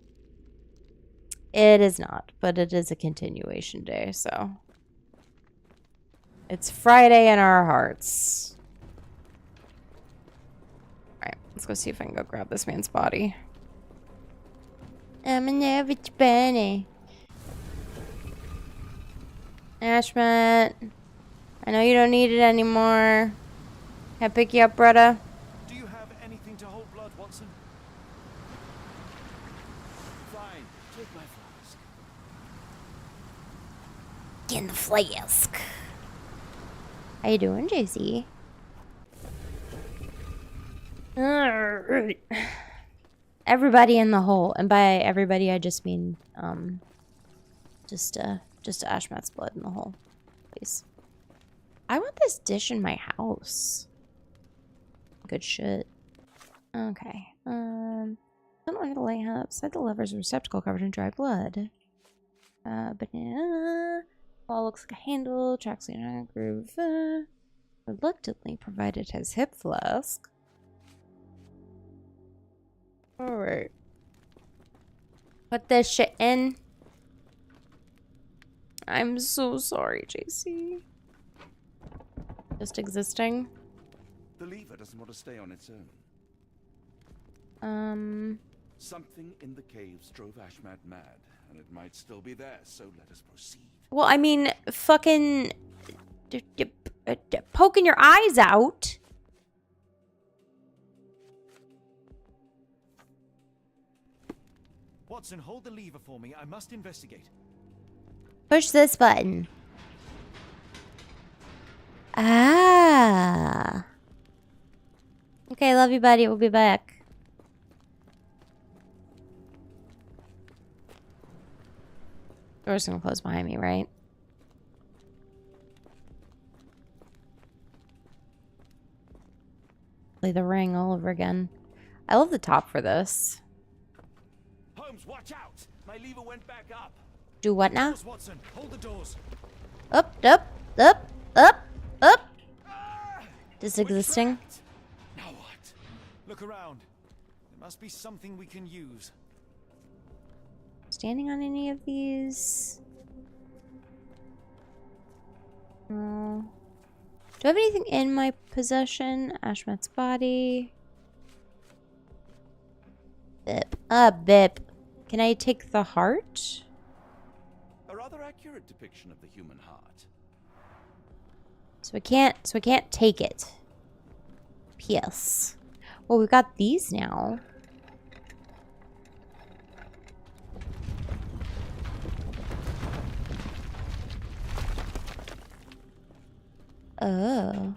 It is not, but it is a continuation day, so. It's Friday in our hearts. Alright, let's go see if I can go grab this man's body. I'm an average bunny. Ashmat, I know you don't need it anymore. Can I pick you up, brother? Do you have anything to hold blood, Watson? Fine, take my flask. In the flask. How you doing, JC? Alright. Everybody in the hole, and by everybody I just mean just Ashmat's blood in the hole, please. I want this dish in my house. Good shit. Okay. Something under the light hub. Beside the levers, a receptacle covered in dry blood. Banana. Ball looks like a handle. Tracks in a groove. Reluctantly provided his hip flask. Alright. Put this shit in. I'm so sorry, JC. Just existing. The lever doesn't want to stay on its own. Something in the caves drove Ashmat mad, and it might still be there, so let us proceed. Well, I mean, fucking poking your eyes out. Watson, hold the lever for me. I must investigate. Push this button. Ah. Okay, love you, buddy. We'll be back. Door's gonna close behind me, right? Play the ring all over again. I love the top for this. Holmes, watch out! My lever went back up. Do what now? Doors, Watson, hold the doors. Up, up, up, up, up. This existing. Now what? Look around. There must be something we can use. Standing on any of these? No. Do I have anything in my possession? Ashmet's body. Bip. Bip. Can I take the heart? A rather accurate depiction of the human heart. So I can't take it. P.S. Well, we've got these now. Oh.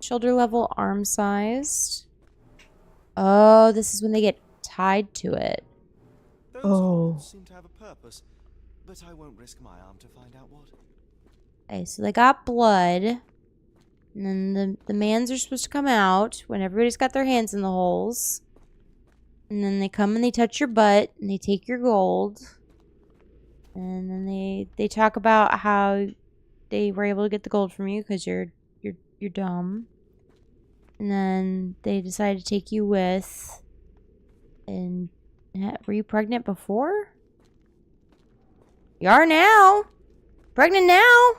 Shoulder level, arm sized. Oh, this is when they get tied to it. Those holes seem to have a purpose, but I won't risk my arm to find out what. Okay, so they got blood. And then the mans are supposed to come out when everybody's got their hands in the holes. And then they come and they touch your butt and they take your gold. And then they talk about how they were able to get the gold from you because you're dumb. And then they decide to take you with. And were you pregnant before? You are now. Pregnant now.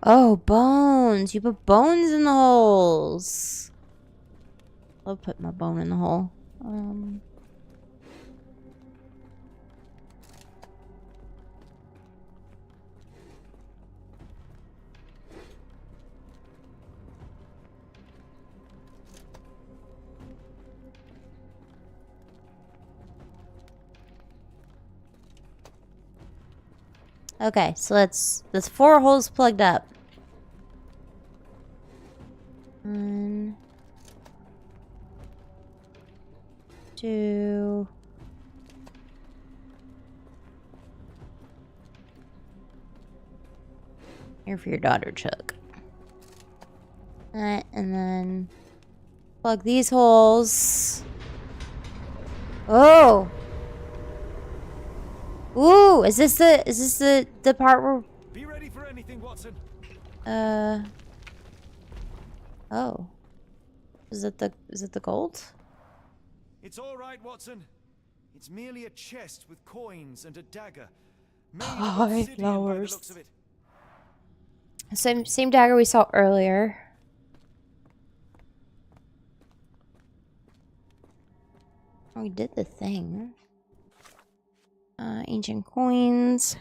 Oh, bones. You put bones in the holes. I'll put my bone in the hole. Okay, so that's 4 holes plugged up. 1, 2. Here for your daughter, Chuck. Alright, and then plug these holes. Oh! Ooh, is this the part where? Be ready for anything, Watson. Oh. Is it the gold? It's all right, Watson. It's merely a chest with coins and a dagger. Hi, flowers. Same dagger we saw earlier. Oh, we did the thing. Ancient coins.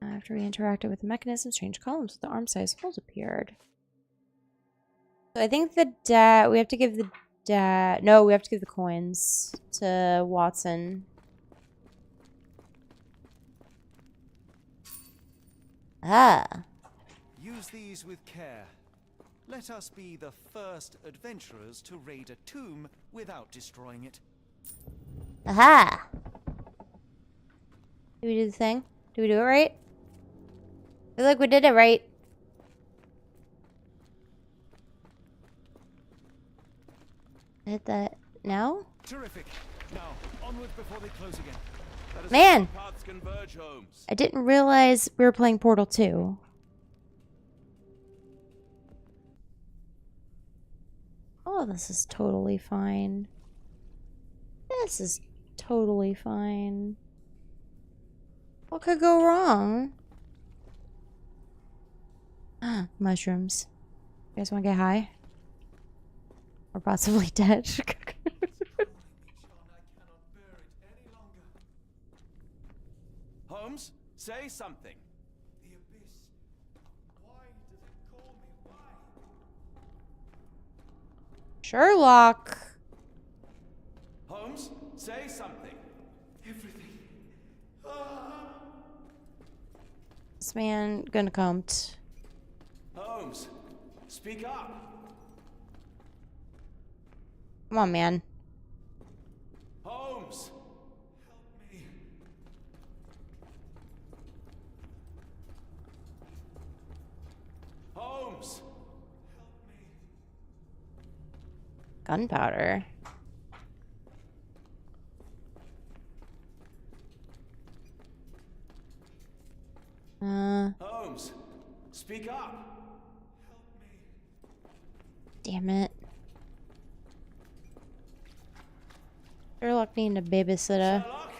After we interacted with the mechanism, strange columns with the arm size holes appeared. So I think we have to give no, we have to give the coins to Watson. Ah. Use these with care. Let us be the first adventurers to raid a tomb without destroying it. Aha! Did we do the thing? Did we do it right? I feel like we did it right. Hit that now? Terrific. Now, onward before they close again. Man! Paths converge, Holmes. I didn't realize we were playing Portal 2. Oh, this is totally fine. This is totally fine. What could go wrong? Ah, mushrooms. You guys want to get high? Or possibly dead? Holmes, say something. The abyss Sherlock. Holmes, say something. Everything. This man gonna come. Holmes, speak up. Come on, man. Holmes. Help me. Holmes. Gunpowder. Holmes, speak up. Damn it. Sherlock needing a babysitter. Sherlock?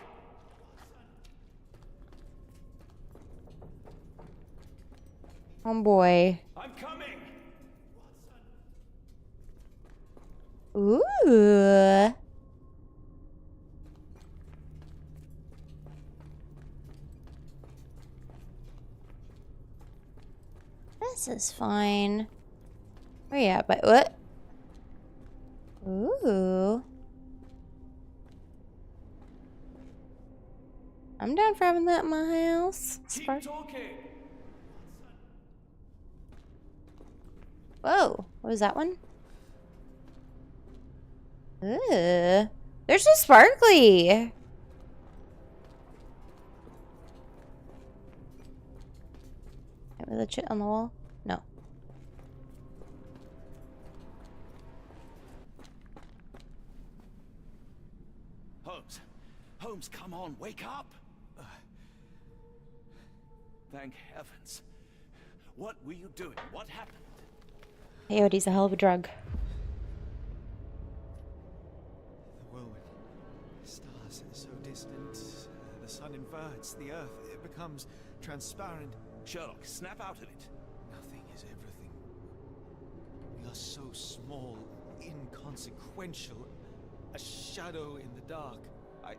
Oh boy. I'm coming. Ooh. This is fine. Where you at? But what? Ooh. I'm down for having that in my house. Keep Spark. talking. Whoa. What was that one? Ugh. They're so sparkly. With a chit on the wall? No. Holmes. Holmes, come on, wake up. Thank heavens. What were you doing? What happened? Peyote's a hell of a drug. The whirlwind. Stars are so distant. The sun inverts. The earth, it becomes transparent. Sherlock, snap out of it. Nothing is everything. We are so small, inconsequential. A shadow in the dark. I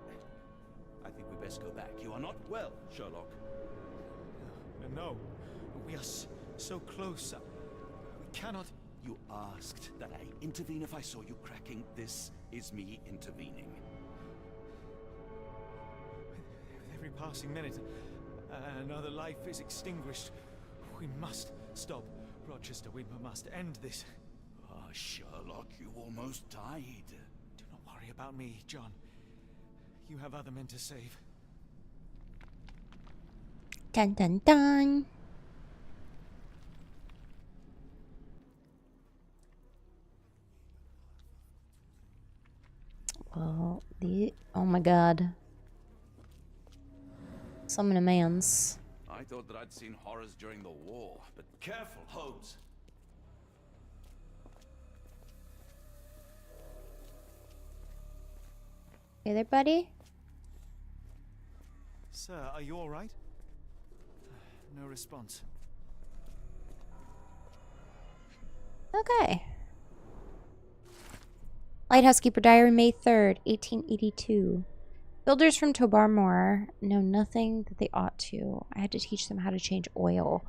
think we best go back. You are not well, Sherlock. No. We are so close. We cannot... You asked that I intervene if I saw you cracking. This is me intervening. With every passing minute, another life is extinguished. We must stop Rochester. We must end this. Ah, Sherlock, you almost died. Do not worry about me, John. You have other men to save. Dun dun dun. Well, oh my god. Summon a man's. I thought that I'd seen horrors during the war, but careful, Holmes. Hey there, buddy. Sir, are you all right? No response. Okay. Lighthouse Keeper Diary, May 3rd, 1882. Builders from Tobarmore know nothing that they ought to. I had to teach them how to change oil.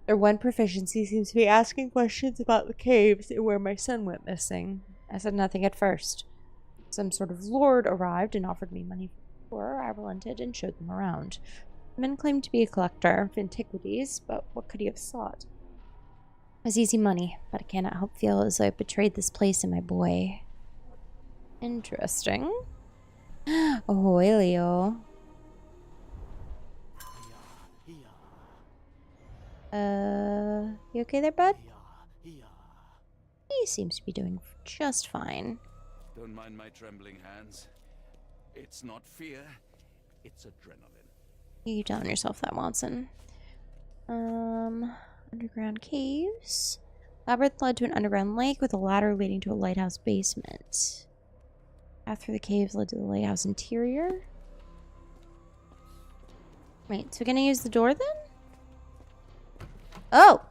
Their one proficiency seems to be asking questions about the caves and where my son went missing. I said nothing at first. Some sort of lord arrived and offered me money for it. I relented and showed them around. The man claimed to be a collector of antiquities, but what could he have sought? It was easy money, but I cannot help feel as though I betrayed this place and my boy. Interesting. Oh, Leo. You okay there, bud? He seems to be doing just fine. Don't mind my trembling hands. It's not fear, it's adrenaline. You telling yourself that, Watson. Underground caves. Labyrinth led to an underground lake with a ladder leading to a lighthouse basement. Path through the caves led to the lighthouse interior. Wait, so we're gonna use the door then? Oh!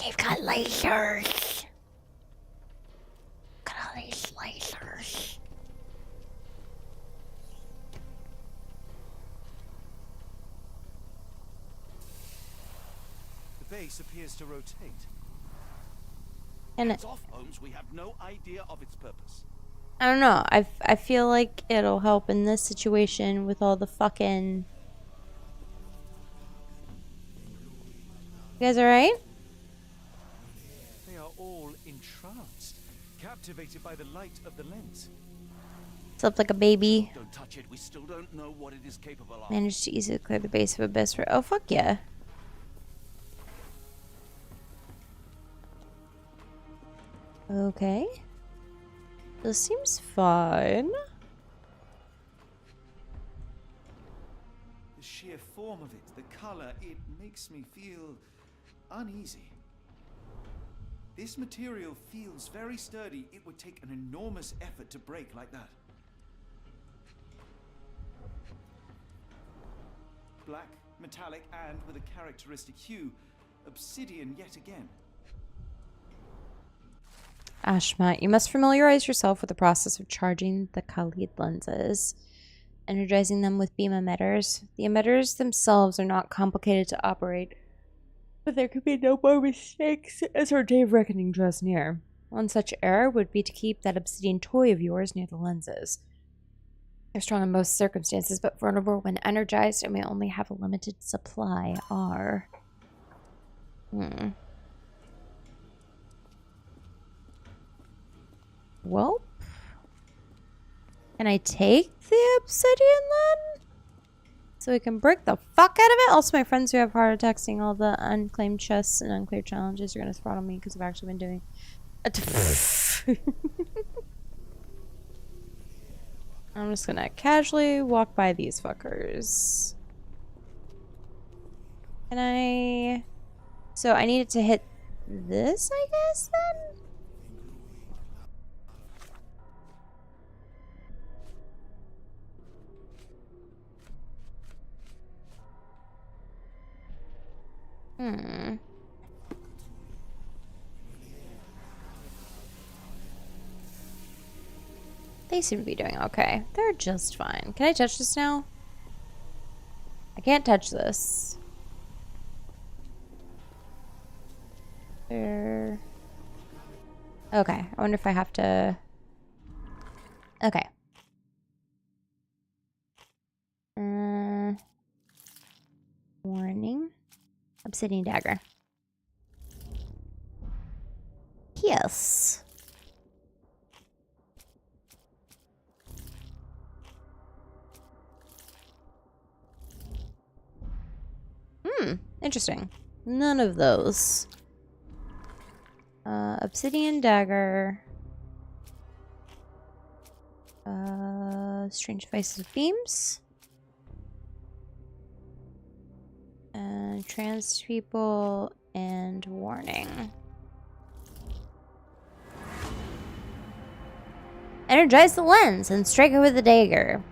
They've got lasers! Look at all these lasers. The base appears to rotate. And Hands off, Holmes. We have no idea of its purpose. I don't know. I feel like it'll help in this situation with all the fucking. You guys alright? They are all entranced, captivated by the light of the lens. Slept like a baby. Don't touch it. We still don't know what it is capable of. Managed to easily clear the base of Abyss for. Oh, fuck yeah. Okay. This seems fine. The sheer form of it, the color, it makes me feel uneasy. This material feels very sturdy. It would take an enormous effort to break like that. Black, metallic, and with a characteristic hue. Obsidian yet again. Ashmat, you must familiarize yourself with the process of charging the Khalid lenses, energizing them with beam emitters. The emitters themselves are not complicated to operate, but there could be no more mistakes as our day of reckoning draws near. One such error would be to keep that obsidian toy of yours near the lenses. They're strong in most circumstances, but vulnerable when energized and may only have a limited supply. Well, can I take the obsidian then? So we can break the fuck out of it? Also, my friends who have heart attacks seeing all the unclaimed chests and unclear challenges are going to throttle me because I've actually been doing I'm just going to casually walk by these fuckers. Can I... So I needed to hit this, I guess, then? They seem to be doing okay. They're just fine. Can I touch this now? I can't touch this. There. Okay. I wonder if I have to... Okay. Warning. Obsidian dagger. Yes. Interesting. None of those. Obsidian dagger. Strange devices of beams. Trans people and warning. Energize the lens and strike it with the dagger.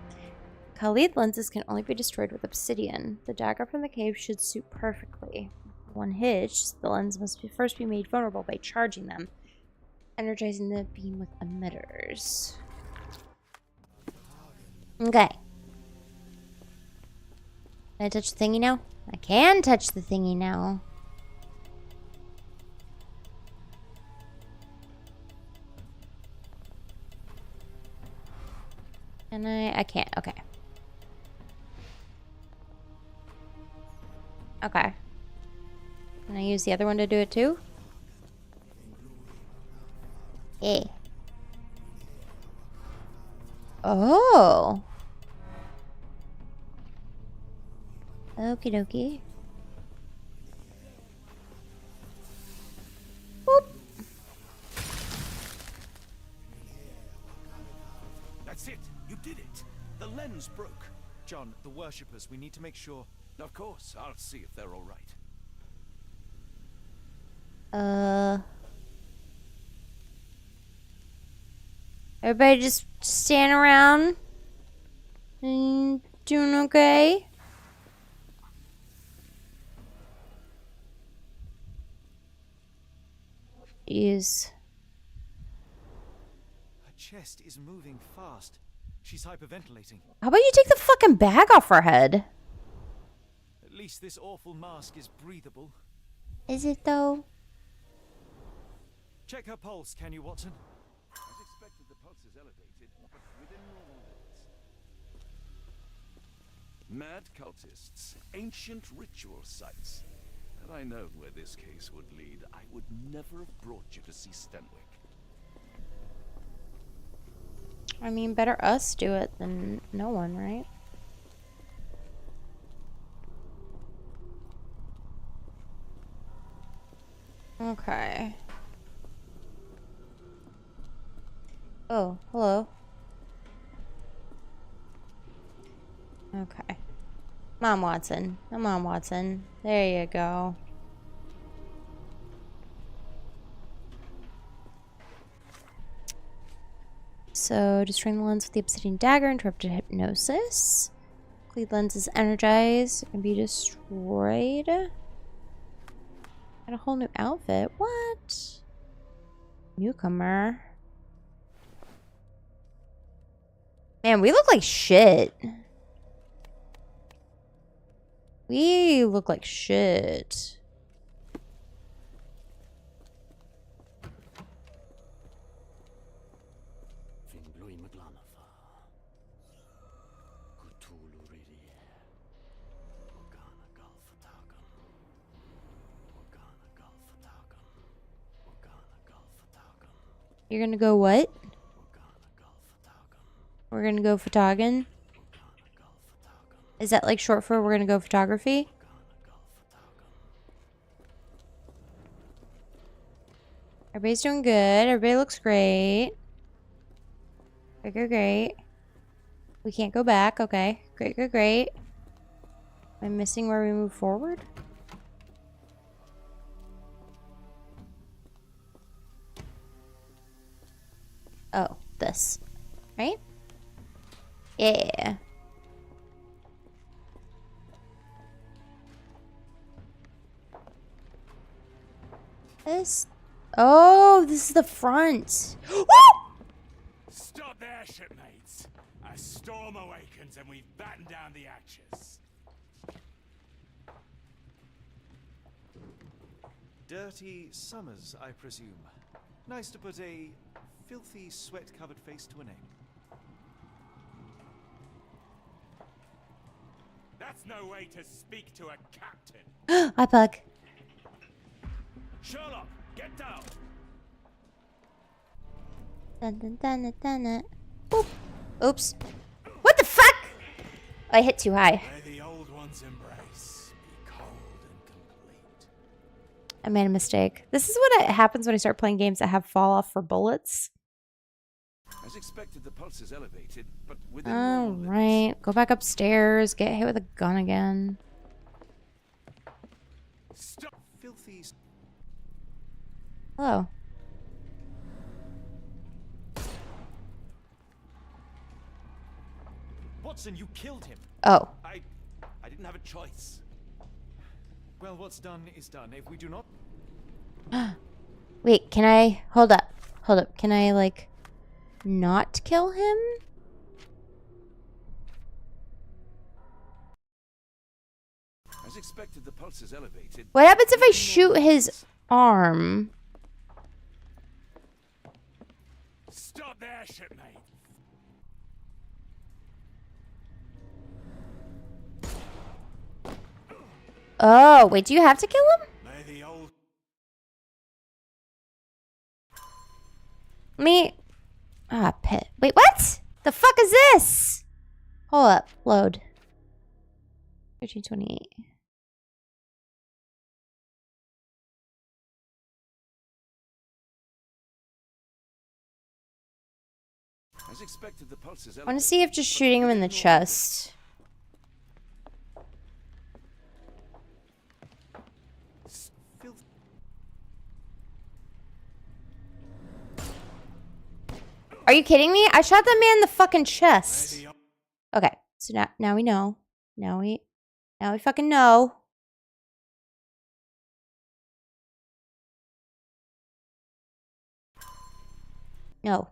Khalid lenses can only be destroyed with obsidian. The dagger from the cave should suit perfectly. One hitch, the lens must first be made vulnerable by charging them, energizing the beam with emitters. Okay. Can I touch the thingy now? I can touch the thingy now. And I can't. Okay. Okay. Can I use the other one to do it too? Yeah. Oh. Okie dokie. Boop. That's it. You did it. The lens broke. John, the worshippers, we need to make sure. Of course. I'll see if they're all right. Everybody just stand around and doing okay? Jeez. Her chest is moving fast. She's hyperventilating. How about you take the fucking bag off her head? At least this awful mask is breathable. Is it though? Check her pulse, can you, Watson? As expected, the pulse is elevated, but within normal limits. Mad cultists, ancient ritual sites. Had I known where this case would lead, I would never have brought you to see Stenwick. I mean, better us do it than no one, right? Okay. Oh, hello. Okay. Come on, Watson. Come on, Watson. There you go. So, destroying the lens with the obsidian dagger, interrupted hypnosis. Cleed lens is energized. It can be destroyed. Got a whole new outfit. What? Newcomer. Man, we look like shit. We look like shit. You're gonna go what? We're gonna go photogen? Is that like short for we're gonna go photography? Everybody's doing good. Everybody looks great. Great, great, great. We can't go back. Okay. Great, great, great. Am I missing where we move forward? Oh, this. Right? Yeah. This. Oh, this is the front. Woo! Stop there, shipmates. A storm awakens and we've battened down the Archers. Dirty summers, I presume. Nice to put a filthy, sweat-covered face to a name. That's no way to speak to a captain. Hi, Pug. Sherlock, get down. Dun, dun, dun, dun, dun, dun. Oop. Oops. What the fuck? Oh, I hit too high. May the old one's embrace be cold and complete. I made a mistake. This is what happens when I start playing games that have fall off for bullets. As expected, the pulse is elevated, but within All normal limits. right. Go back upstairs. Get hit with a gun again. Stop, filthy. Hello. Watson, you killed him. Oh. I didn't have a choice. Well, what's done is done. If we do not... Wait, can I... Hold up. Hold up. Can I, like, not kill him? As expected, the pulse is elevated. What happens if I shoot his arm? Stop there, shipmate. Oh, wait, do you have to kill him? May the old... Me? Ah, pit. Wait, what? The fuck is this? Hold up. Load. 1328. As expected, the pulse is I want to see if just shooting him in the chest. Are you kidding me? I shot that man in the fucking chest. Okay, so now we know. Now we fucking know. No.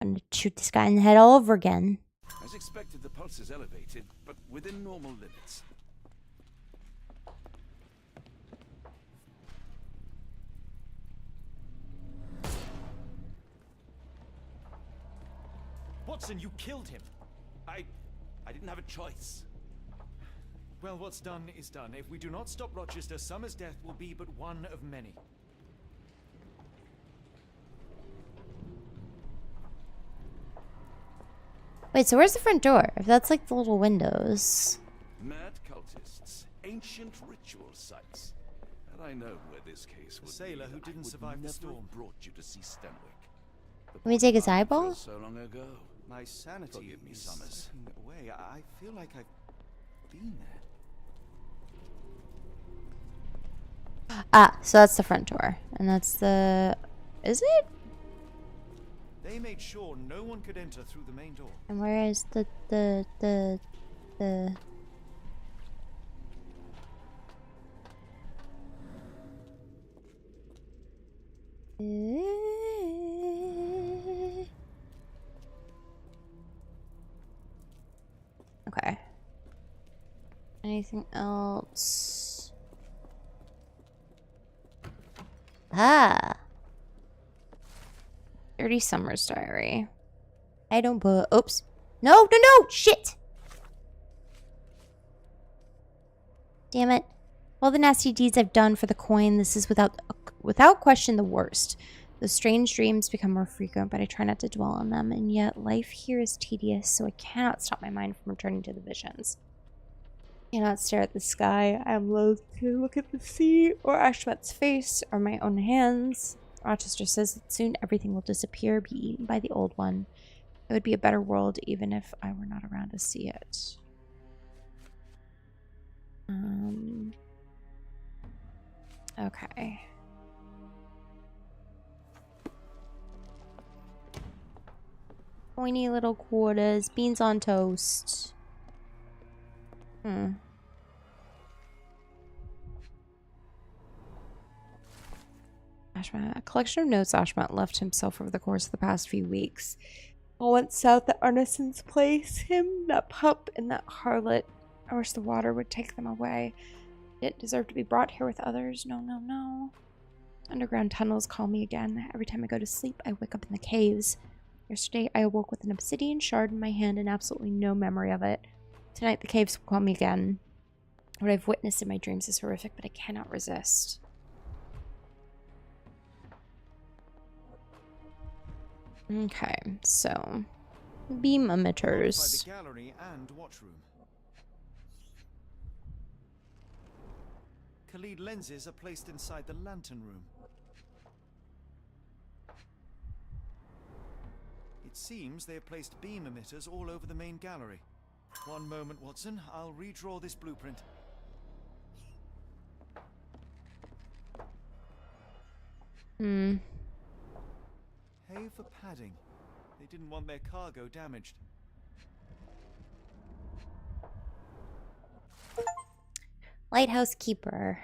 I'm gonna shoot this guy in the head all over again. As expected, the pulse is elevated, but within normal limits. Watson, you killed him. I didn't have a choice. Well, what's done is done. If we do not stop Rochester, Summer's death will be but one of many. Wait, so where's the front door? If that's like the little windows. Mad cultists, ancient ritual sites. Had I known where this case would sailor be, who I didn't would survive the never storm. have brought you to see Stenwick. The Can we take his poor man eyeball? fell So long ago. My sanity Forgive me, is Summers. slipping away. I feel like I've been there. Ah, so that's the front door. And that's the... Is it? They made sure no one could enter through the main door. And where is the... Okay. Anything else? Ah. Dirty Summer's Diary. I don't put... Oops. No, no, no! Shit! Damn it. All the nasty deeds I've done for the coin, this is without question the worst. The strange dreams become more frequent, but I try not to dwell on them, and yet life here is tedious, so I cannot stop my mind from returning to the visions. I cannot stare at the sky. I am loath to look at the sea, or Ashmet's face, or my own hands. Rochester says that soon everything will disappear, be eaten by the old one. It would be a better world even if I were not around to see it. Okay. Pointy little quarters, beans on toast. Ashmat, a collection of notes Ashmat left himself over the course of the past few weeks. All went south at Arneson's place. Him, that pup, and that harlot. I wish the water would take them away. They didn't deserve to be brought here with others. No, no, no. Underground tunnels call me again. Every time I go to sleep, I wake up in the caves. Yesterday, I awoke with an obsidian shard in my hand and absolutely no memory of it. Tonight, the caves will call me again. What I've witnessed in my dreams is horrific, but I cannot resist. Okay, so beam emitters. The gallery and watchroom. Khalid lenses are placed inside the lantern room. It seems they have placed beam emitters all over the main gallery. One moment, Watson. I'll redraw this blueprint. Hay for padding. They didn't want their cargo damaged. Lighthouse Keeper.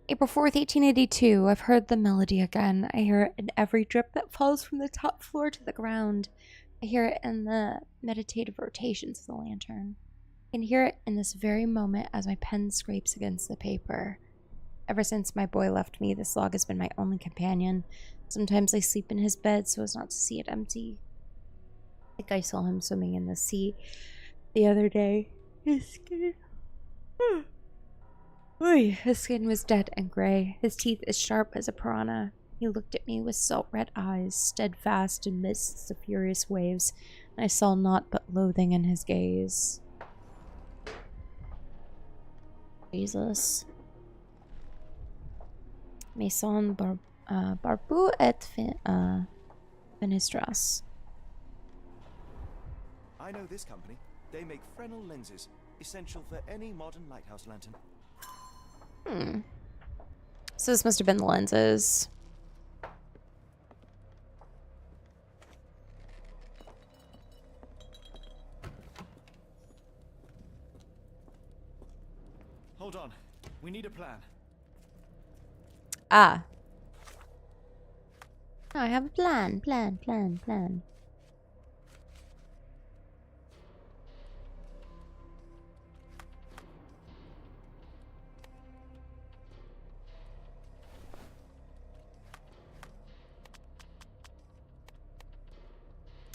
April 4th, 1882. I've heard the melody again. I hear it in every drip that falls from the top floor to the ground. I hear it in the meditative rotations of the lantern. I can hear it in this very moment as my pen scrapes against the paper. Ever since my boy left me, this log has been my only companion. Sometimes I sleep in his bed so as not to see it empty. I think I saw him swimming in the sea the other day. His skin was dead and gray, his teeth as sharp as a piranha. He looked at me with salt-red eyes, steadfast amidst the furious waves, and I saw naught but loathing in his gaze. Jesus. Maison Barbu et Finistras. I know this company. They make Fresnel lenses, essential for any modern lighthouse lantern. So this must have been the lenses. Hold on. We need a plan. Ah. Oh, I have a plan. Plan.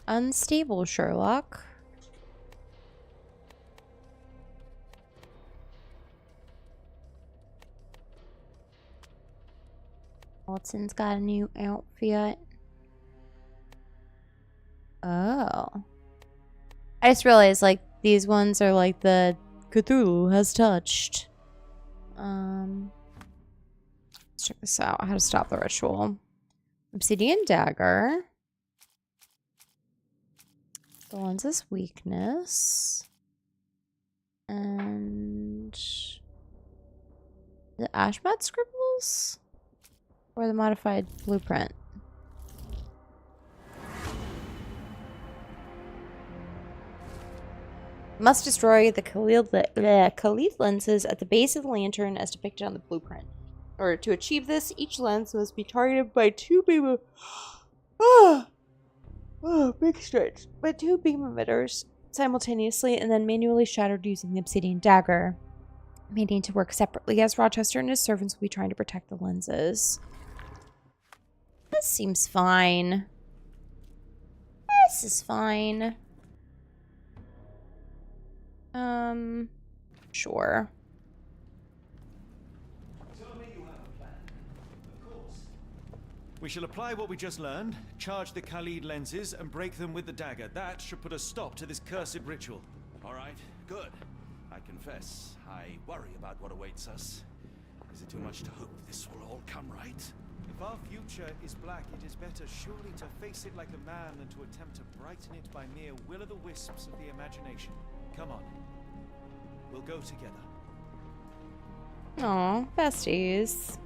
Unstable Sherlock. Watson's got a new outfit. Oh. I just realized, like, these ones are like the Cthulhu has touched. Let's check this out. How to stop the ritual. Obsidian dagger. The lens's weakness. And the Ashmat scribbles? Or the modified blueprint? Must destroy the Khalid lenses at the base of the lantern as depicted on the blueprint. In order to achieve this, each lens must be targeted by two beam big stretch. By two beam emitters simultaneously and then manually shattered using the obsidian dagger. May need to work separately as Rochester and his servants will be trying to protect the lenses. This seems fine. This is fine. Sure. Tell me you have a plan. Of course. We shall apply what we just learned, charge the Khalid lenses, and break them with the dagger. That should put a stop to this cursed ritual. All right, good. I confess, I worry about what awaits us. Is it too much to hope this will all come right? If our future is black, it is better surely to face it like a man than to attempt to brighten it by mere will-o'-the-wisps of the imagination. Come on. We'll go together. Aw, besties.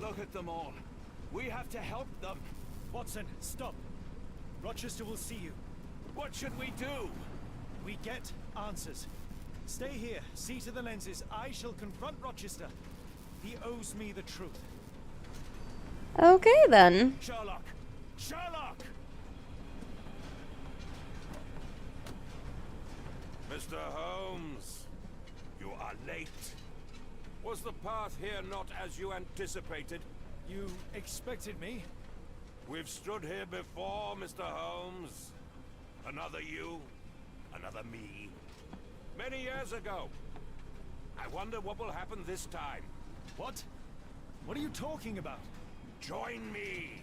Look at them all. We have to help them. Watson, stop. Rochester will see you. What should we do? We get answers. Stay here, see to the lenses. I shall confront Rochester. He owes me the truth. Okay, then. Sherlock! Sherlock! Mr. Holmes, you are late. Was the path here not as you anticipated? You expected me? We've stood here before, Mr. Holmes. Another you, another me. Many years ago. I wonder what will happen this time. What? What are you talking about? Join me.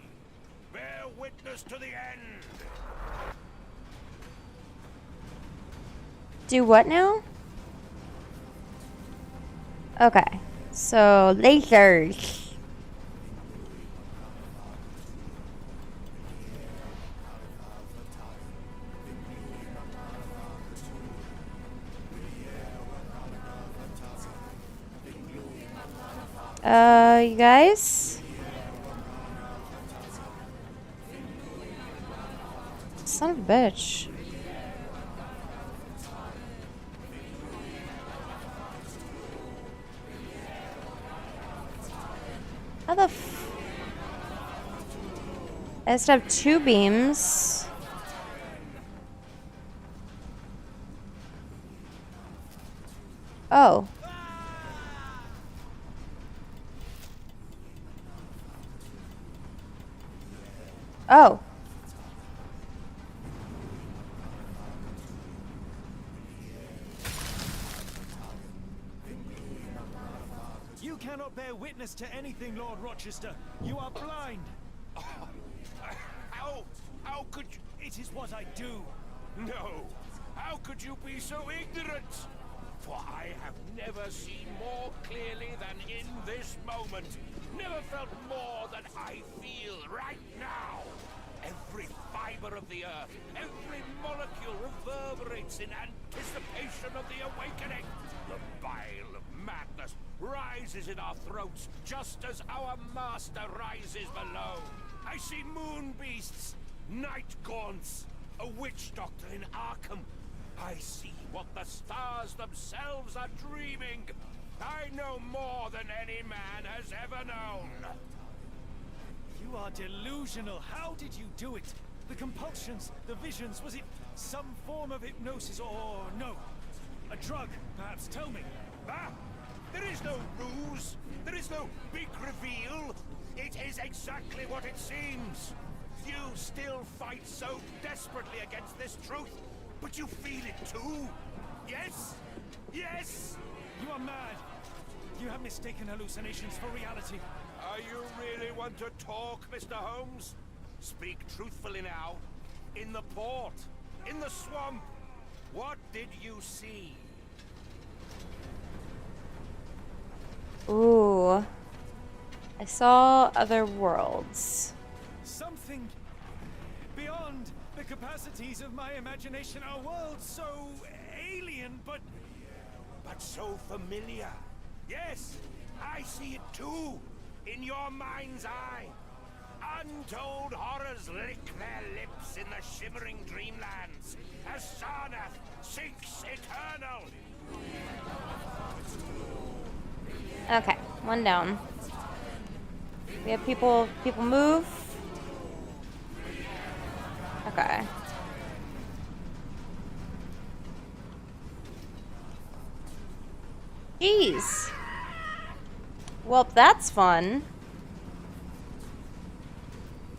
Bear witness to the end. Do what now? Okay. So, lasers. You guys? Son of a bitch. How the f... I just have two beams. Oh. Oh. You cannot bear witness to anything, Lord Rochester. You are blind. How could you... It is what I do. No. How could you be so ignorant? For I have never seen more clearly than in this moment. Never felt more than I feel right now. Every fiber of the earth, every molecule reverberates in anticipation of the awakening. The bile of madness rises in our throats just as our master rises below. I see moon beasts, night gaunts, a witch doctor in Arkham, I see what the stars themselves are dreaming. I know more than any man has ever known. You are delusional. How did you do it? The compulsions, the visions, was it some form of hypnosis or no? A drug, perhaps? Tell me. Ah! There is no ruse. There is no big reveal. It is exactly what it seems. You still fight so desperately against this truth, but you feel it too. Yes? Yes? You are mad. You have mistaken hallucinations for reality. You really want to talk, Mr. Holmes? Speak truthfully now. In the port, in the swamp, what did you see? Ooh. I saw other worlds. Something beyond the capacities of my imagination. A world so alien, but so familiar. Yes, I see it too. In your mind's eye. Untold horrors lick their lips in the shimmering dreamlands as Sarnath sinks eternal. Okay, one down. We have people move. Okay. Jeez. Well, that's fun.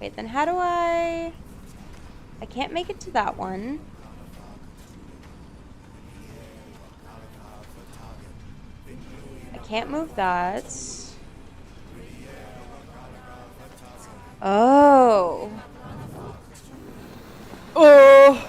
Wait, then how do I can't make it to that one. I can't move that. Oh. Oh.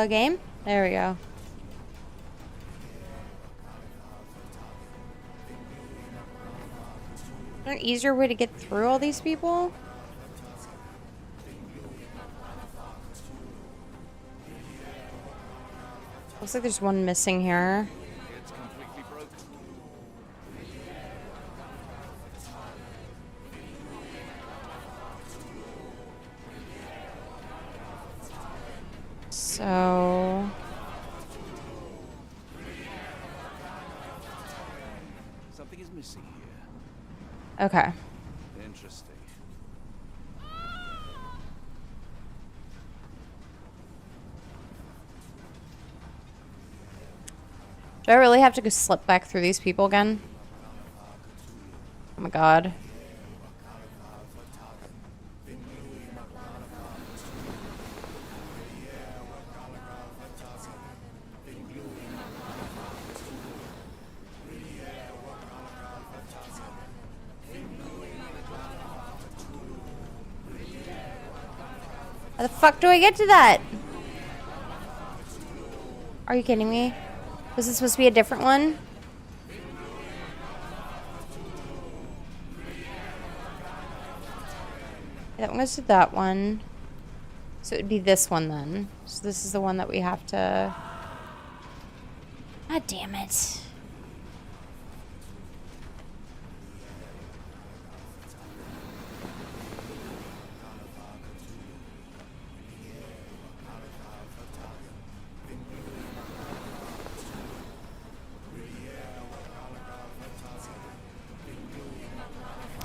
Game? There we go. Is there an easier way to get through all these people? Looks like there's one missing here. It's completely broken. So... Something is missing here. Okay. Interesting. Do I really have to go slip back through these people again? Oh my god. How the fuck do I get to that? Are you kidding me? Was this supposed to be a different one? That one goes to that one. So it would be this one then. So this is the one that we have to... God damn it.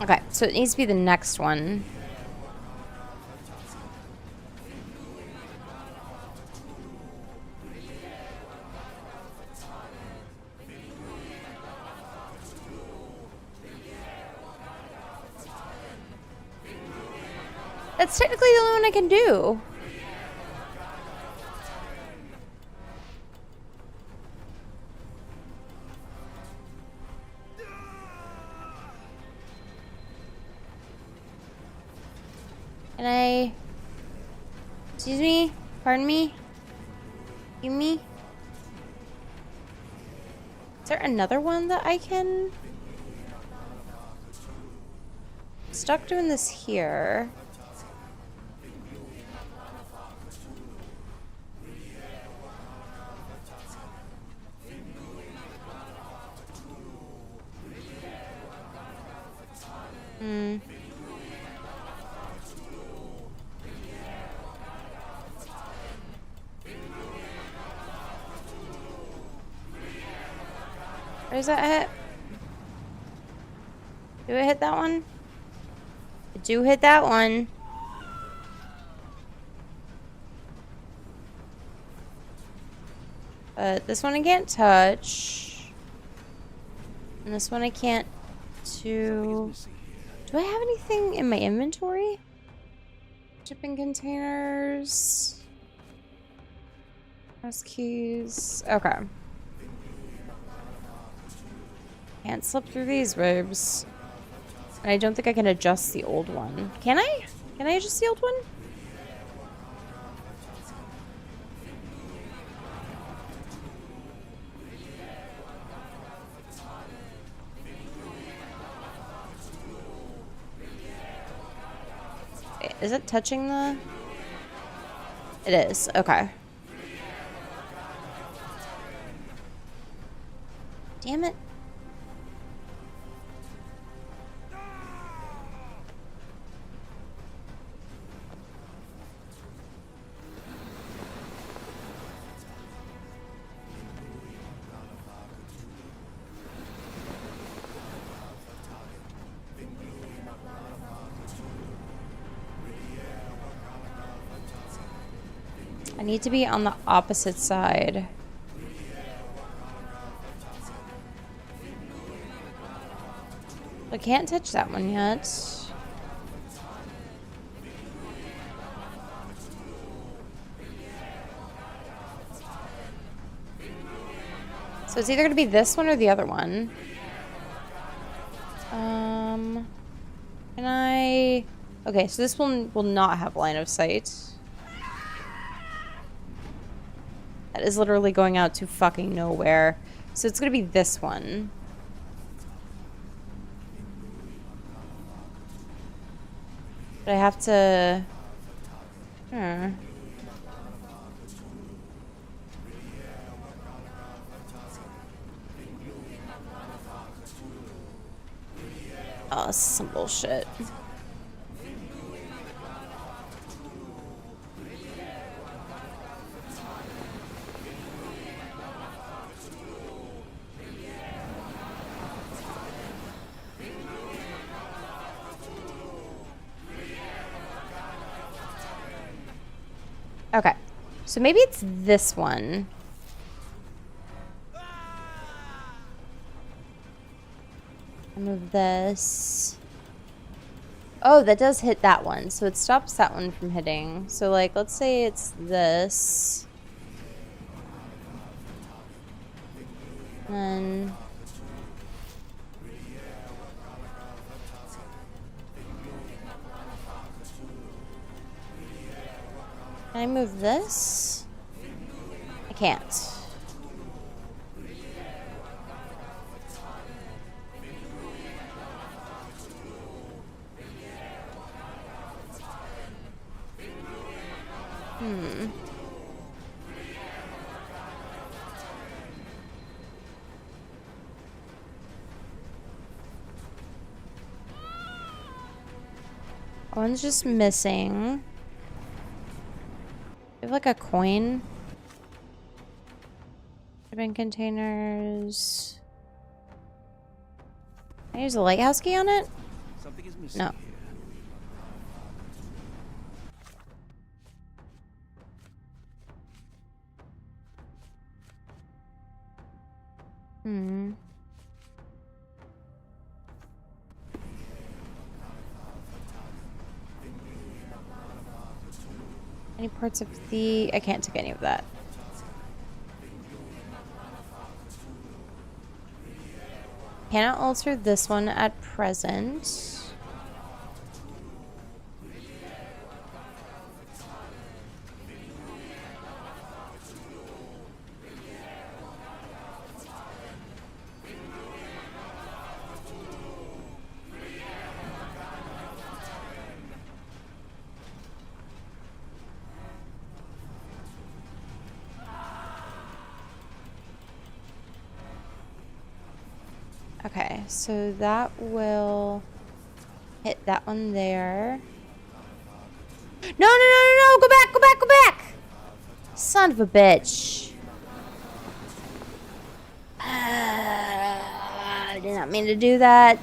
Okay, so it needs to be the next one. That's technically the only one I can do. Can I... Excuse me? Pardon me? Excuse me? Is there another one that I can... Stuck doing this here. Where does that hit? Do it hit that one? It do hit that one. This one I can't touch. And this one I can't do. Do I have anything in my inventory? Shipping containers. Press keys. Okay. Can't slip through these ribs. And I don't think I can adjust the old one. Can I? Can I adjust the old one? Is it touching the... It is. Okay. Damn it. I need to be on the opposite side. I can't touch that one yet. So it's either going to be this one or the other one. Can I... Okay, so this one will not have line of sight. That is literally going out to fucking nowhere. So it's gonna be this one. But I have to... Oh, this is some bullshit. Okay, so maybe it's this one. I move this. Oh, that does hit that one, so it stops that one from hitting. So, like, let's say it's this. Then... Can I move this? I can't. One's just missing. I have like a coin. Shipping containers. Can I use a lighthouse key on it? Something is missing No. here. Any parts of the... I can't take any of that. Cannot alter this one at present. Okay, so that will hit that one there. No, no, no, no, no! Go back, go back, go back! Son of a bitch. I did not mean to do that.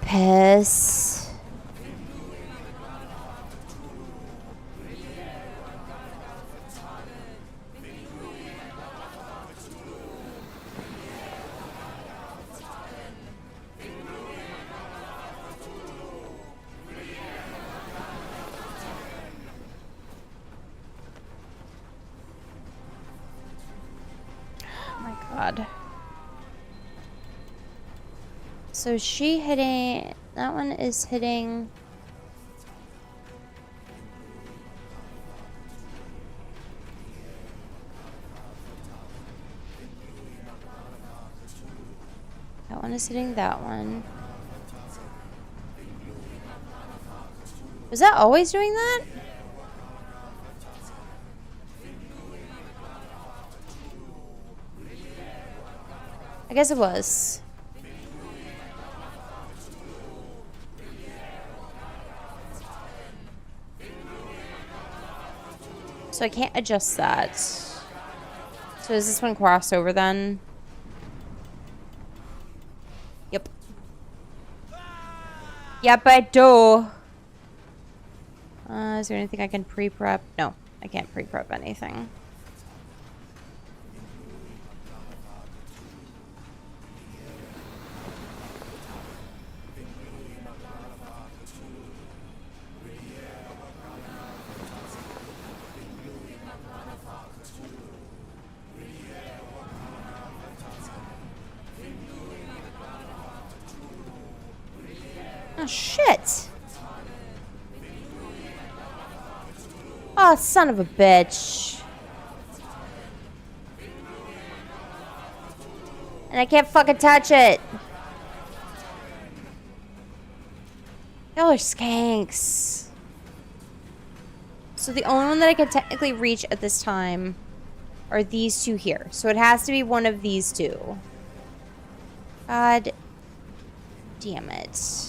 Piss. God. So she hitting, that one is hitting. That one is hitting that one. Was that always doing that? I guess it was. So I can't adjust that. So is this one crossed over then? Yep. Yep, I do. Is there anything I can pre-prep? No, I can't pre-prep anything. Oh, shit. Oh, son of a bitch. And I can't fucking touch it. Y'all are skanks. So the only one that I can technically reach at this time are these two here. So it has to be one of these two. God damn it.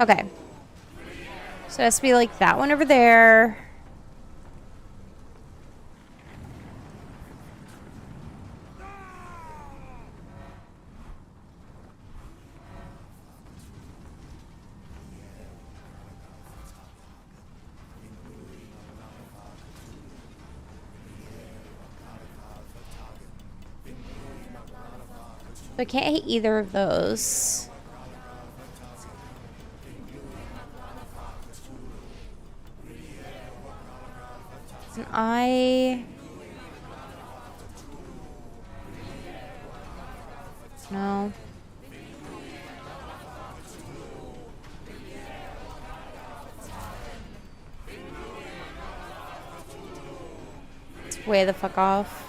Okay. So it has to be like that one over there. So I can't hit either of those. And no. It's way the fuck off.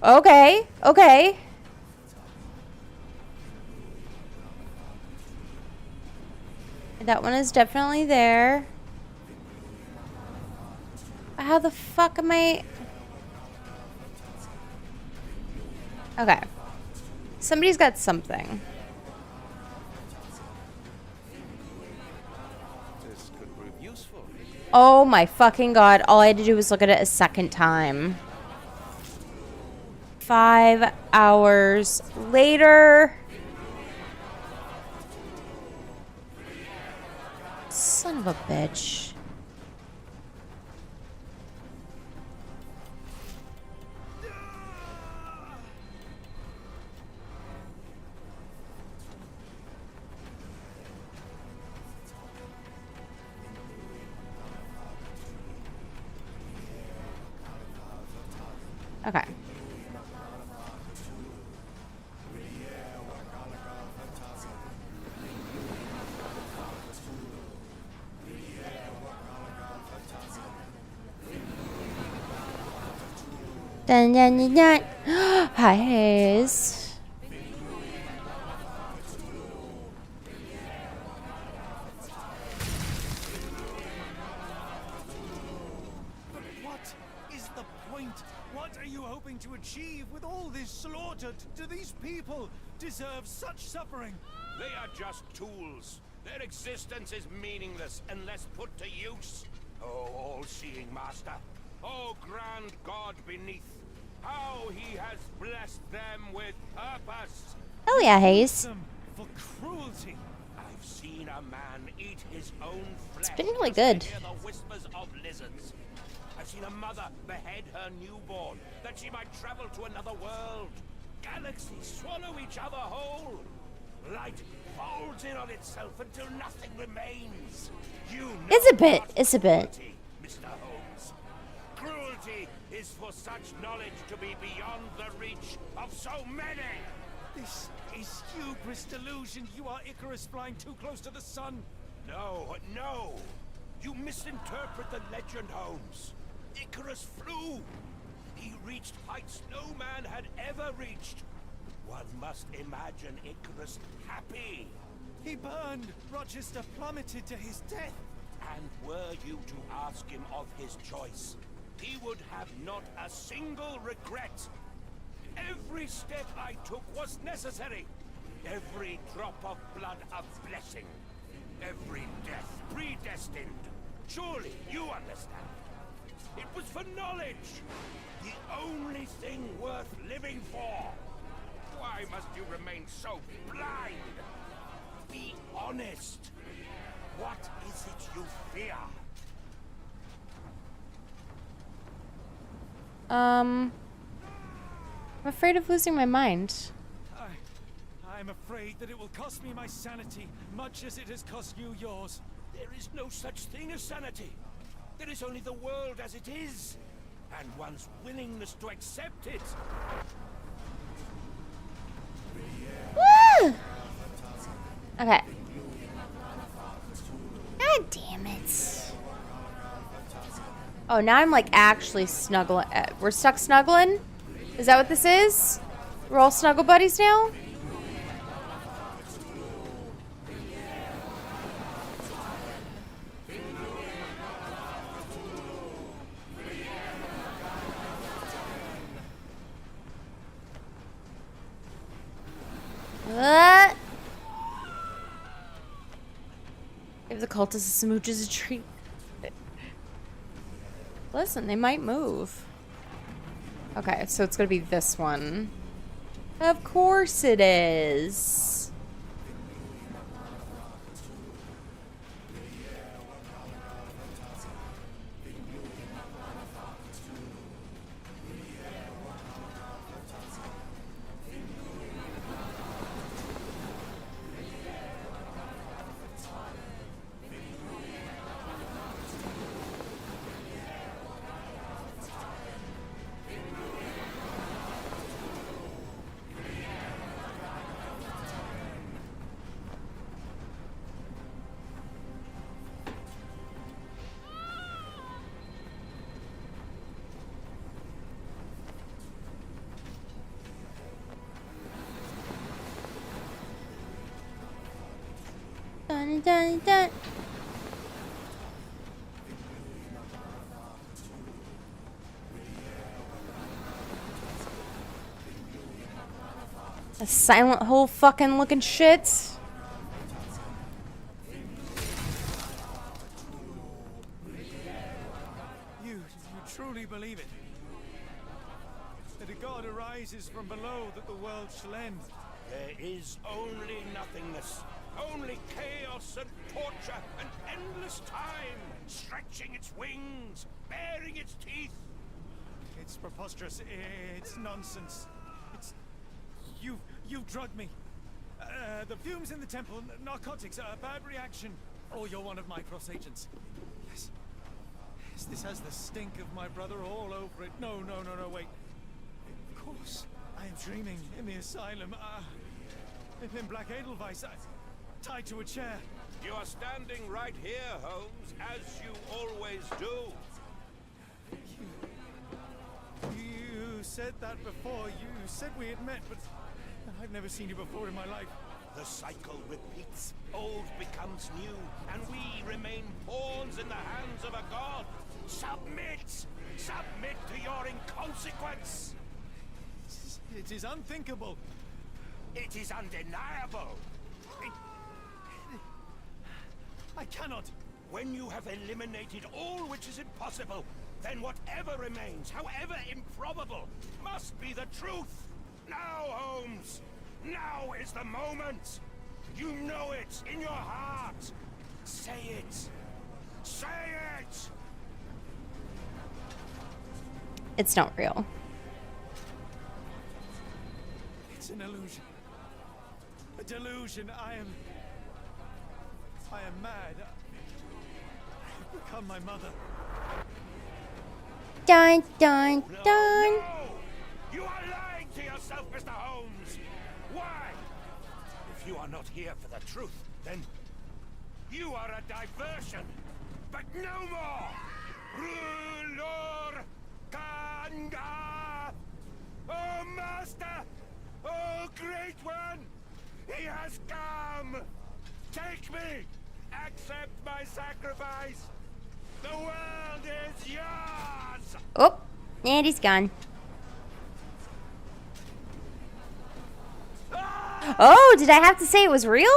Okay, okay. That one is definitely there. How the fuck am I? Okay. Somebody's got something. This could prove useful. Oh my fucking god. All I had to do was look at it a second time. 5 hours later. Son of a bitch. Okay. Dun, dun, dun, dun. Hi, Hayes. What is the point? What are you hoping to achieve with all this slaughter? Do these people deserve such suffering? They are just tools. Their existence is meaningless unless put to use. Oh, all-seeing master. Oh, grand God beneath. How he has blessed them with purpose. Oh yeah, Hayes. Them for cruelty. I've seen a man eat his own flesh. It's been really just to good. hear the whispers of lizards. I've seen a mother behead her newborn that she might travel to another world. Galaxies swallow each other whole. Light folds in on itself until nothing remains. You know It's a bit. not It's a bit. cruelty, Mr. Holmes. Cruelty is for such knowledge to be beyond the reach of so many. This is hubris delusion. You are Icarus flying too close to the sun. No, no. You misinterpret the legend, Holmes. Icarus flew. He reached heights no man had ever reached. One must imagine Icarus happy. He burned. Rochester plummeted to his death. And were you to ask him of his choice, he would have not a single regret. Every step I took was necessary. Every drop of blood a blessing. Every death predestined. Surely you understand. It was for knowledge. The only thing worth living for. Why must you remain so blind? Be honest. What is it you fear? I'm afraid of losing my mind. I'm afraid that it will cost me my sanity, much as it has cost you yours. There is no such thing as sanity. There is only the world as it is, and one's willingness to accept it. Woo! Okay. God damn it. Oh, now I'm like actually snuggling. We're stuck snuggling? Is that what this is? We're all snuggle buddies now? Give the cultists a smooch as a treat. Listen, they might move. Okay, so it's gonna be this one. Of course it is. Dun, dun, dun. A silent hole fucking looking shit. You truly believe it? That a god arises from below that the world shall end? There is only nothingness. Only chaos and torture and endless time, stretching its wings, baring its teeth. It's preposterous. It's nonsense. It's... You've drugged me. The fumes in the temple, narcotics, a bad reaction. Or you're one of my cross agents. Yes. Yes, this has the stink of my brother all over it. No, wait. course. I am dreaming in the asylum. In Black Edelweiss, tied to a chair. You are standing right here, Holmes, as you always do. You said that before. You said we had met, but I've never seen you before in my life. The cycle repeats. Old becomes new, and we remain pawns in the hands of a god. Submit! Submit to your inconsequence! It is unthinkable. It is undeniable. I cannot. When you have eliminated all which is impossible, then whatever remains, however improbable, must be the truth. Now, Holmes! Now is the moment! You know it in your heart! Say it! Say it! It's not real. It's an illusion. A delusion. I am mad. I've become my mother. Dun dun dun. No! You are lying to yourself, Mr. Holmes! Why? If you are not here for the truth, then you are a diversion. But no more! Rulor Kanga! Oh, Master! Oh, Great One! He has come! Take me! Accept my sacrifice! The world is yours! Oh, and he's gone. Oh, did I have to say it was real?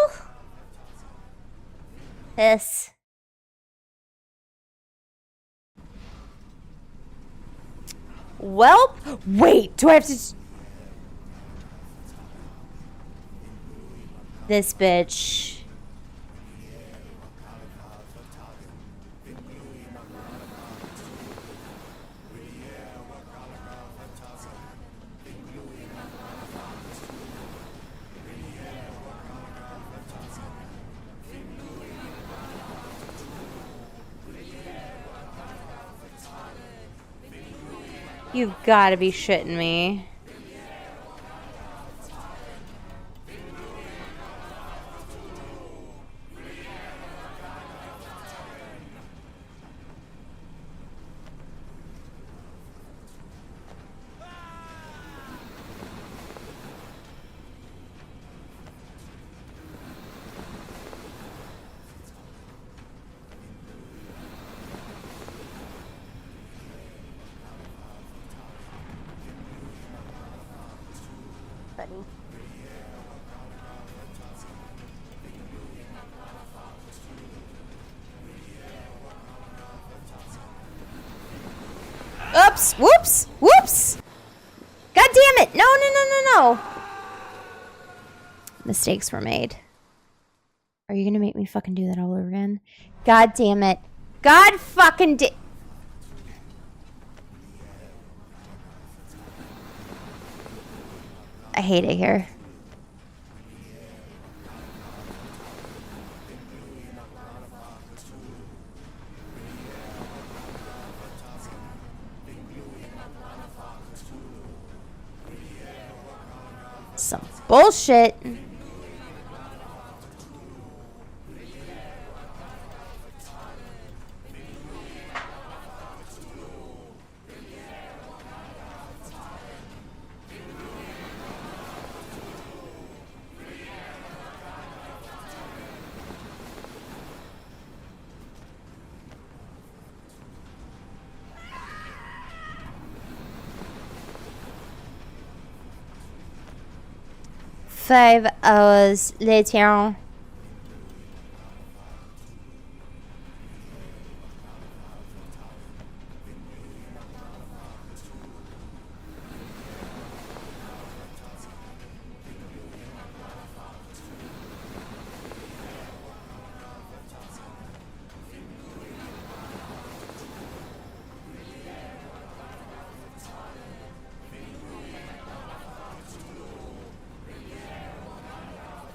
Yes. Well, wait, do I have to... This bitch. You've got to be shitting me. Oops! Whoops! Whoops! God damn it! No, no, no, no, no! Mistakes were made. Are you gonna make me fucking do that all over again? God damn it. God fucking I hate it here. Some bullshit. Five hours later.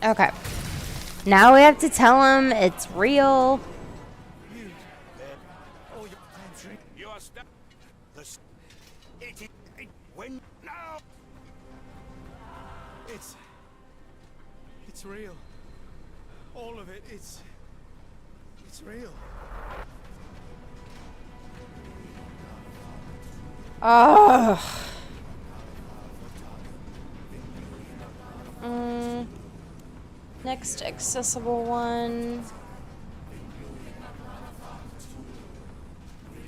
Okay. Now we have to tell him it's real. You are when now It's real. All of it. It's real. Ugh. Next accessible one.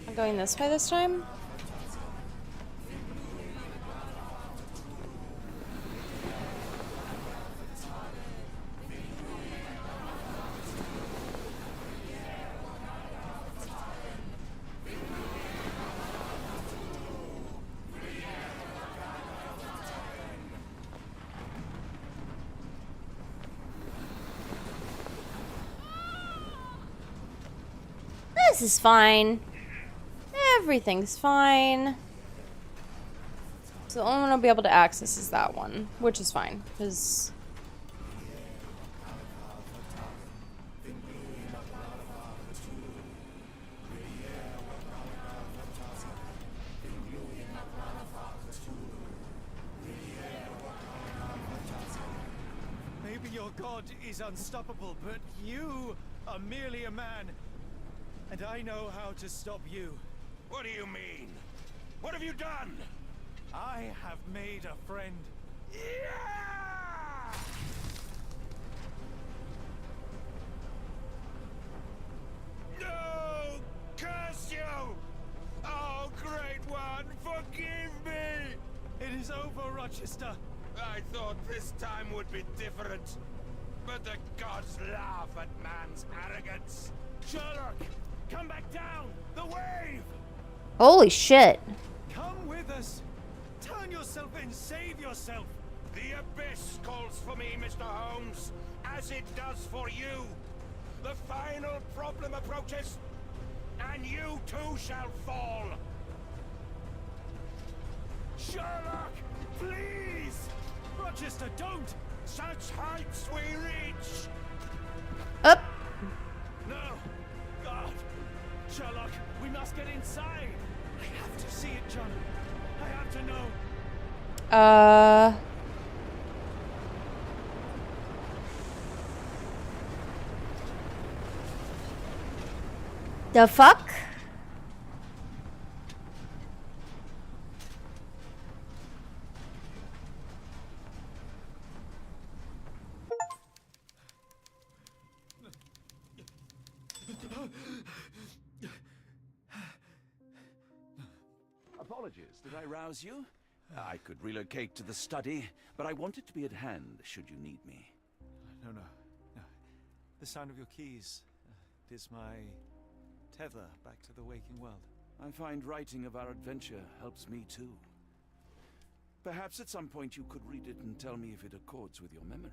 I'm going this way this time. This is fine. Everything's fine. So the only one I'll be able to access is that one, which is fine, because... Maybe your god is unstoppable, but you are merely a man. And I know how to stop you. What do you mean? What have you done? I have made a friend. Yeah! No! Curse you! Oh, great one, forgive me! It is over, Rochester. I thought this time would be different. But the gods laugh at man's arrogance. Sherlock, come back down! The wave! Holy shit. Come with us! Turn yourself in, save yourself! The abyss calls for me, Mr. Holmes, as it does for you. The final problem approaches, and you too shall fall. Sherlock, please! Rochester, don't! Such heights we reach! Up. No! God! Sherlock, we must get inside! I have to see it, John. I have to know. The fuck? Apologies, did I rouse you? I could relocate to the study, but I wanted to be at hand should you need me. No. The sound of your keys. It is my tether back to the waking world. I find writing of our adventure helps me too. Perhaps at some point you could read it and tell me if it accords with your memory.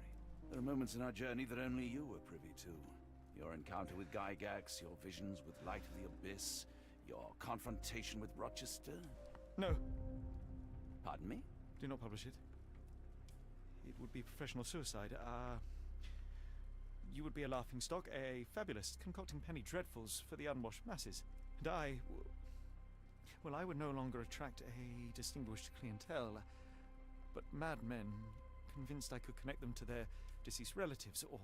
There are moments in our journey that only you were privy to. Your encounter with Gygax, your visions with Light of the Abyss, your confrontation with Rochester. No. Pardon me? Do not publish it. It would be professional suicide. You would be a laughingstock, a fabulist, concocting penny dreadfuls for the unwashed masses. And I would no longer attract a distinguished clientele, but madmen convinced I could connect them to their deceased relatives or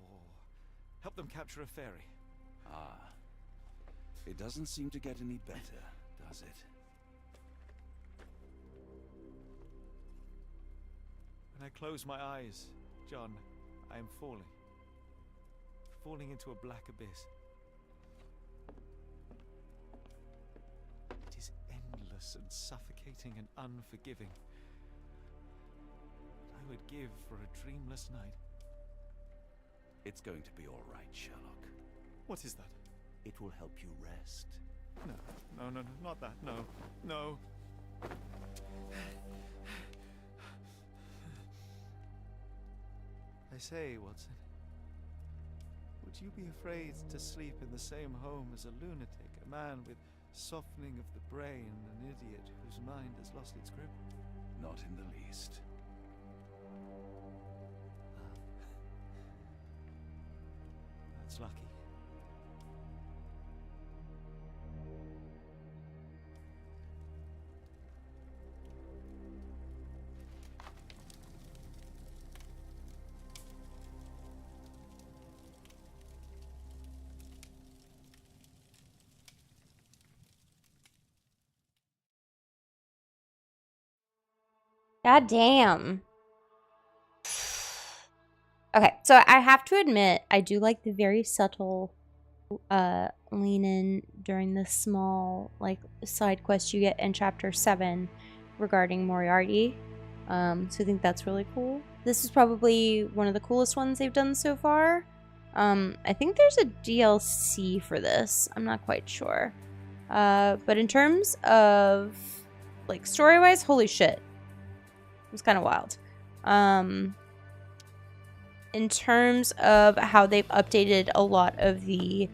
help them capture a fairy. Ah. It doesn't seem to get any better, does it? When I close my eyes, John, I am falling. Falling into a black abyss. It is endless and suffocating and unforgiving. I would give for a dreamless night. It's going to be all right, Sherlock. What is that? It will help you rest. No, not that. No. I say, Watson, would you be afraid to sleep in the same home as a lunatic, a man with softening of the brain, an idiot whose mind has lost its grip? Not in the least. That's lucky. God damn. Okay, so I have to admit, I do like the very subtle lean in during the small like side quest you get in chapter 7 regarding Moriarty. So I think that's really cool. This is probably one of the coolest ones they've done so far. I think there's a DLC for this. I'm not quite sure. But in terms of like story-wise, holy shit. It was kind of wild. In terms of how they've updated a lot of the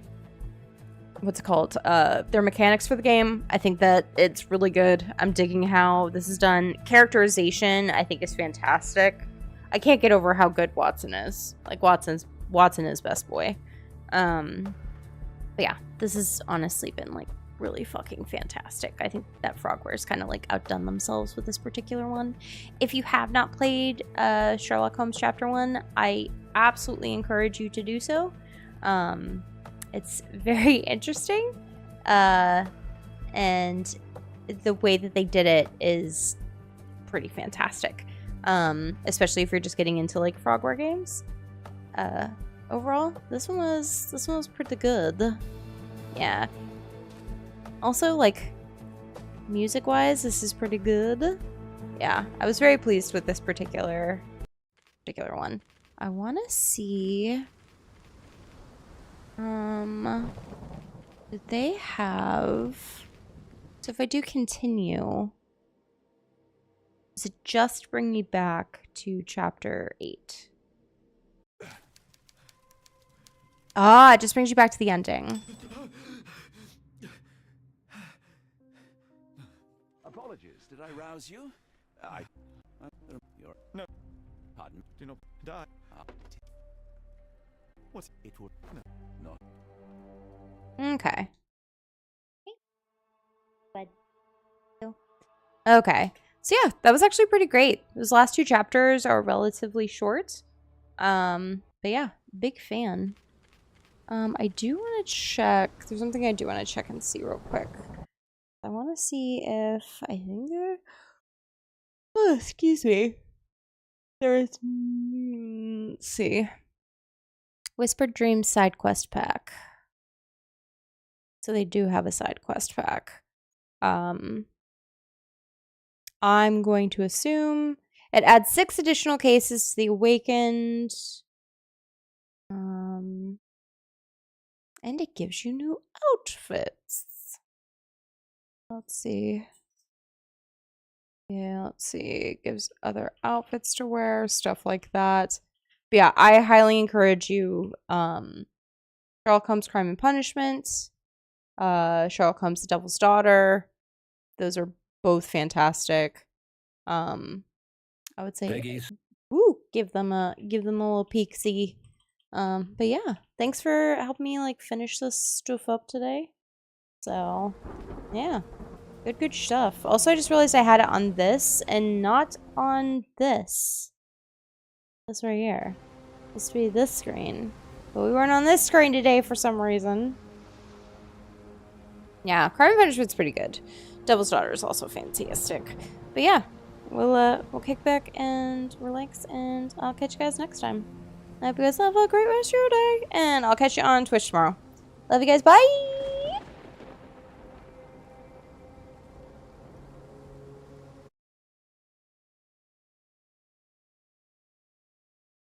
their mechanics for the game, I think that it's really good. I'm digging how this is done. Characterization, I think, is fantastic. I can't get over how good Watson is. Like, Watson is best boy. But yeah, this has honestly been like really fucking fantastic. I think that Frogware's kind of like outdone themselves with this particular one. If you have not played Sherlock Holmes Chapter 1, I absolutely encourage you to do so. It's very interesting, and the way that they did it is pretty fantastic, especially if you're just getting into like Frogware games. Overall, this one was pretty good. Yeah. Also, like, music-wise, this is pretty good. Yeah, I was very pleased with this particular one. I want to see... did they have... So if I do continue... Does it just bring me back to chapter 8? Ah, it just brings you back to the ending. Apologies, did I rouse you? You're... No. Pardon? Do not die. What? It would... No. Okay. Okay. So yeah, that was actually pretty great. Those last 2 chapters are relatively short. But yeah, big fan. I do want to check. There's something I do want to check and see real quick. I want to see if I think there... Oh, excuse me. There is... Let's see. Whispered Dreams side quest pack. So they do have a side quest pack. I'm going to assume it adds 6 additional cases to the Awakened. And it gives you new outfits. Let's see. Yeah, let's see. It gives other outfits to wear, stuff like that. But yeah, I highly encourage you. Sherlock Holmes Crime and Punishment. Sherlock Holmes The Devil's Daughter. Those are both fantastic. I would say Peggy's. Ooh, give them a little peek-see. But yeah, thanks for helping me like finish this stuff up today. So, yeah. Good stuff. Also, I just realized I had it on this and not on this. This right here. This would be this screen. But we weren't on this screen today for some reason. Yeah, Crime and Punishment's pretty good. Devil's Daughter is also fantastic. But yeah, we'll kick back and relax, and I'll catch you guys next time. I hope you guys have a great rest of your day, and I'll catch you on Twitch tomorrow. Love you guys, bye!